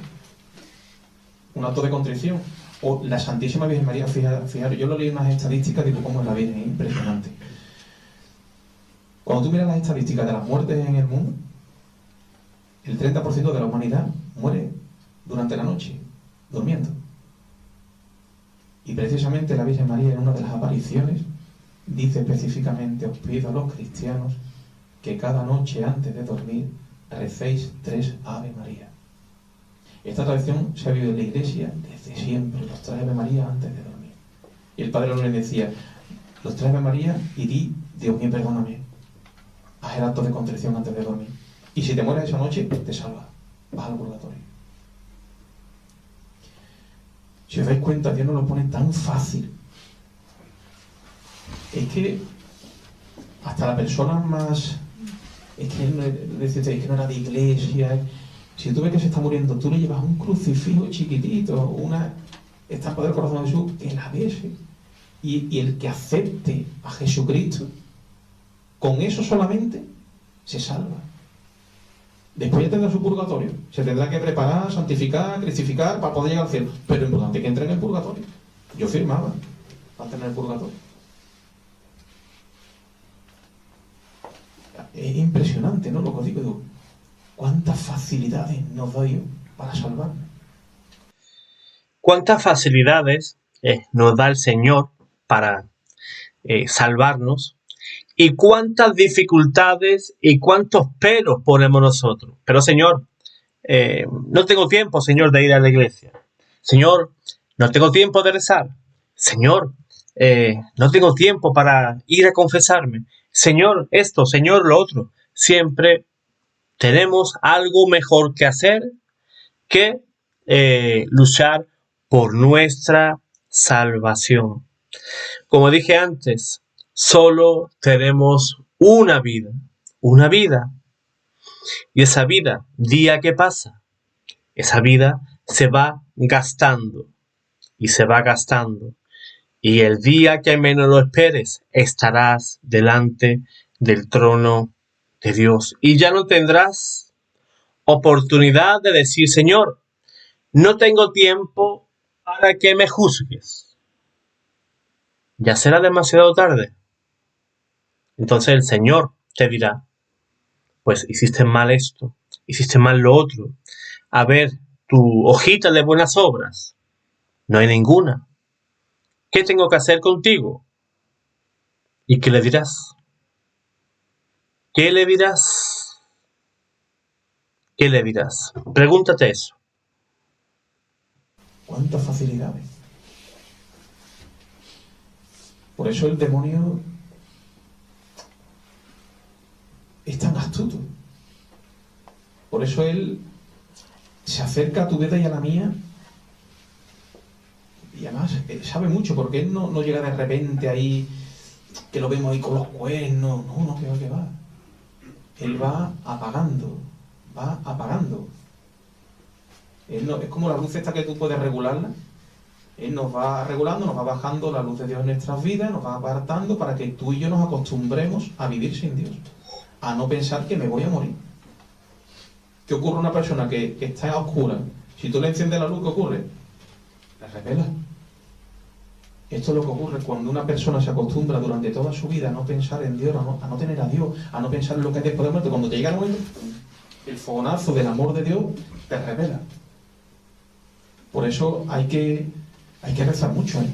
Un acto de contrición. O la Santísima Virgen María, fijaros, yo lo leí en unas estadísticas, digo, ¿cómo es la Virgen? Es impresionante. Cuando tú miras las estadísticas de las muertes en el mundo, el 30% de la humanidad muere durante la noche, durmiendo. Y precisamente la Virgen María, en una de las apariciones, dice específicamente: os pido a los cristianos que cada noche antes de dormir recéis 3 Ave María. Esta tradición se ha vivido en la Iglesia desde siempre, los 3 Ave María antes de dormir. Y el Padre Lorenzo decía: los 3 Ave María y di, Dios mío, perdóname. Haz el acto de contrición antes de dormir. Y si te mueres esa noche, te salvas. Vas al purgatorio. Si os dais cuenta, Dios nos lo pone tan fácil. Es que hasta la persona más... Es que no era de iglesia. Si tú ves que se está muriendo, tú le llevas un crucifijo chiquitito, una estampa del corazón de Jesús, que la bese. Y el que acepte a Jesucristo, con eso solamente, se salva. Después ya tendrá su purgatorio. Se tendrá que preparar, santificar, cristificar para poder llegar al cielo. Pero es importante que entre en el purgatorio. Yo firmaba para tener el purgatorio. Es impresionante, ¿no? Lo que os digo, ¿cuántas facilidades nos da Dios para salvarnos? ¿Cuántas facilidades nos da el Señor para salvarnos? ¿Y cuántas dificultades y cuántos peros ponemos nosotros? Pero Señor, no tengo tiempo, Señor, de ir a la iglesia. Señor, no tengo tiempo de rezar. Señor, no tengo tiempo para ir a confesarme. Señor, esto, Señor, lo otro. Siempre tenemos algo mejor que hacer que luchar por nuestra salvación. Como dije antes, solo tenemos una vida. Y esa vida, día que pasa, esa vida se va gastando y se va gastando. Y el día que menos lo esperes, estarás delante del trono de Dios. Y ya no tendrás oportunidad de decir: Señor, no tengo tiempo para que me juzgues. Ya será demasiado tarde. Entonces el Señor te dirá: pues hiciste mal esto, hiciste mal lo otro. A ver, tu hojita de buenas obras, no hay ninguna. ¿Qué tengo que hacer contigo? ¿Y qué le dirás? ¿Qué le dirás? ¿Qué le dirás? Pregúntate eso. ¿Cuántas facilidades? Por eso el demonio es tan astuto. Por eso él se acerca a tu vida y a la mía. Y además sabe mucho, porque él no llega de repente ahí, que lo vemos ahí con los cuernos. No, que va. Él va apagando. Él no, es como la luz esta que tú puedes regularla. Él nos va regulando, nos va bajando la luz de Dios en nuestras vidas, nos va apartando para que tú y yo nos acostumbremos a vivir sin Dios. A no pensar que me voy a morir. ¿Qué ocurre a una persona que está a oscuras? Si tú le enciendes la luz, ¿qué ocurre? te revela. Esto es lo que ocurre cuando una persona se acostumbra durante toda su vida a no pensar en Dios, a no tener a Dios, a no pensar en lo que hay después de la muerte. Cuando te llega el momento, el fogonazo del amor de Dios te revela. Por eso hay que rezar mucho, ¿eh?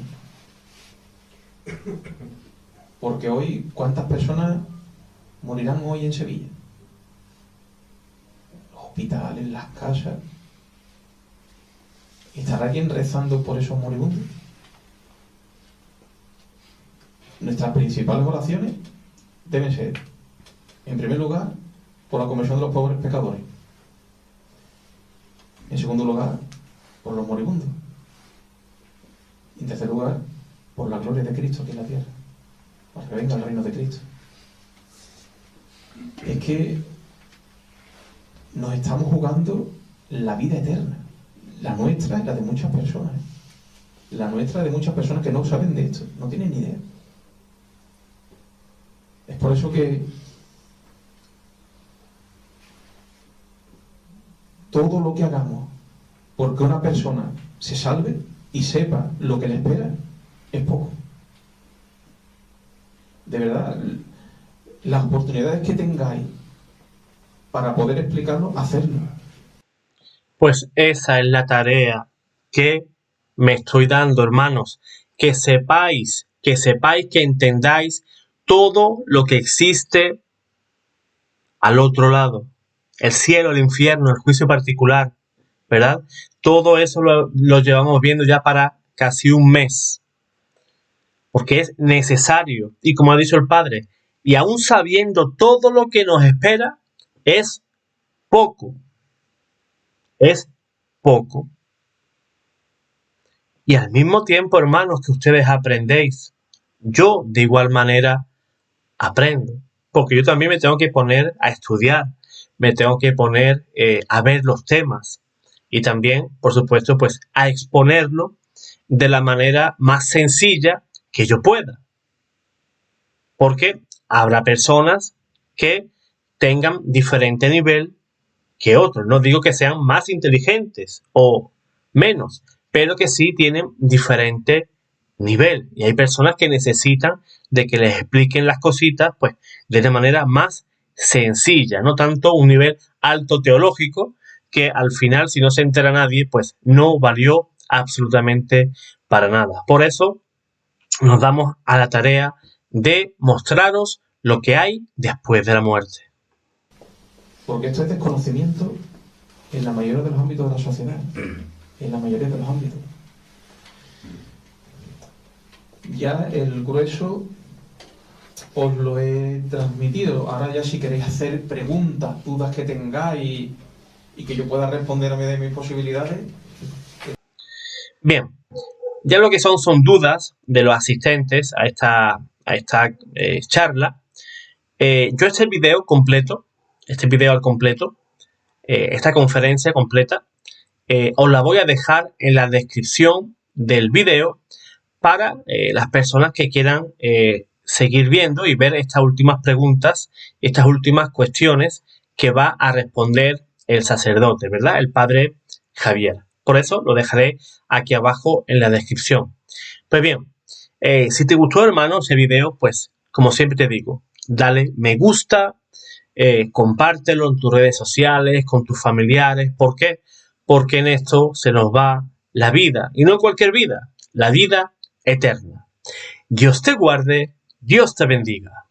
Porque hoy, ¿cuántas personas morirán hoy en Sevilla? Los hospitales, las casas. ¿Estará alguien rezando por esos moribundos? Nuestras principales oraciones deben ser, en primer lugar, por la conversión de los pobres pecadores. En segundo lugar, por los moribundos. Y en tercer lugar, por la gloria de Cristo aquí en la tierra, para que venga el reino de Cristo. Es que nos estamos jugando la vida eterna, la nuestra y la de muchas personas. La nuestra de muchas personas que no saben de esto, no tienen ni idea. Es por eso que todo lo que hagamos porque una persona se salve y sepa lo que le espera es poco. De verdad, las oportunidades que tengáis para poder explicarlo, hacerlo. Pues esa es la tarea que me estoy dando, hermanos. Que sepáis, que entendáis todo lo que existe al otro lado. El cielo, el infierno, el juicio particular, ¿verdad? Todo eso lo llevamos viendo ya para casi un mes. Porque es necesario. Y como ha dicho el Padre, y aún sabiendo todo lo que nos espera, es poco. Es poco. Y al mismo tiempo, hermanos, que ustedes aprendéis, yo de igual manera aprendo. Porque yo también me tengo que poner a estudiar, me tengo que poner a ver los temas y también, por supuesto, pues a exponerlo de la manera más sencilla que yo pueda. Porque habrá personas que tengan diferente nivel que otros. No digo que sean más inteligentes o menos, pero que sí tienen diferente nivel. Y hay personas que necesitan de que les expliquen las cositas pues de una manera más sencilla, no tanto un nivel alto teológico que al final, si no se entera nadie, pues no valió absolutamente para nada. Por eso nos damos a la tarea de mostraros lo que hay después de la muerte. Porque esto es desconocimiento en la mayoría de los ámbitos de la sociedad, en la mayoría de los ámbitos. Ya el grueso os lo he transmitido. Ahora ya si queréis hacer preguntas, dudas que tengáis y que yo pueda responder a medida de mis posibilidades. Bien, ya lo que son dudas de los asistentes a esta charla. Yo este video al completo, esta conferencia completa, os la voy a dejar en la descripción del video para las personas que quieran seguir viendo y ver estas últimas preguntas, estas últimas cuestiones que va a responder el sacerdote, ¿verdad? El padre Javier. Por eso lo dejaré aquí abajo en la descripción. Pues bien, si te gustó, hermano, ese video, pues como siempre te digo, dale me gusta, compártelo en tus redes sociales, con tus familiares. ¿Por qué? Porque en esto se nos va la vida, y no cualquier vida, la vida eterna. Dios te guarde, Dios te bendiga.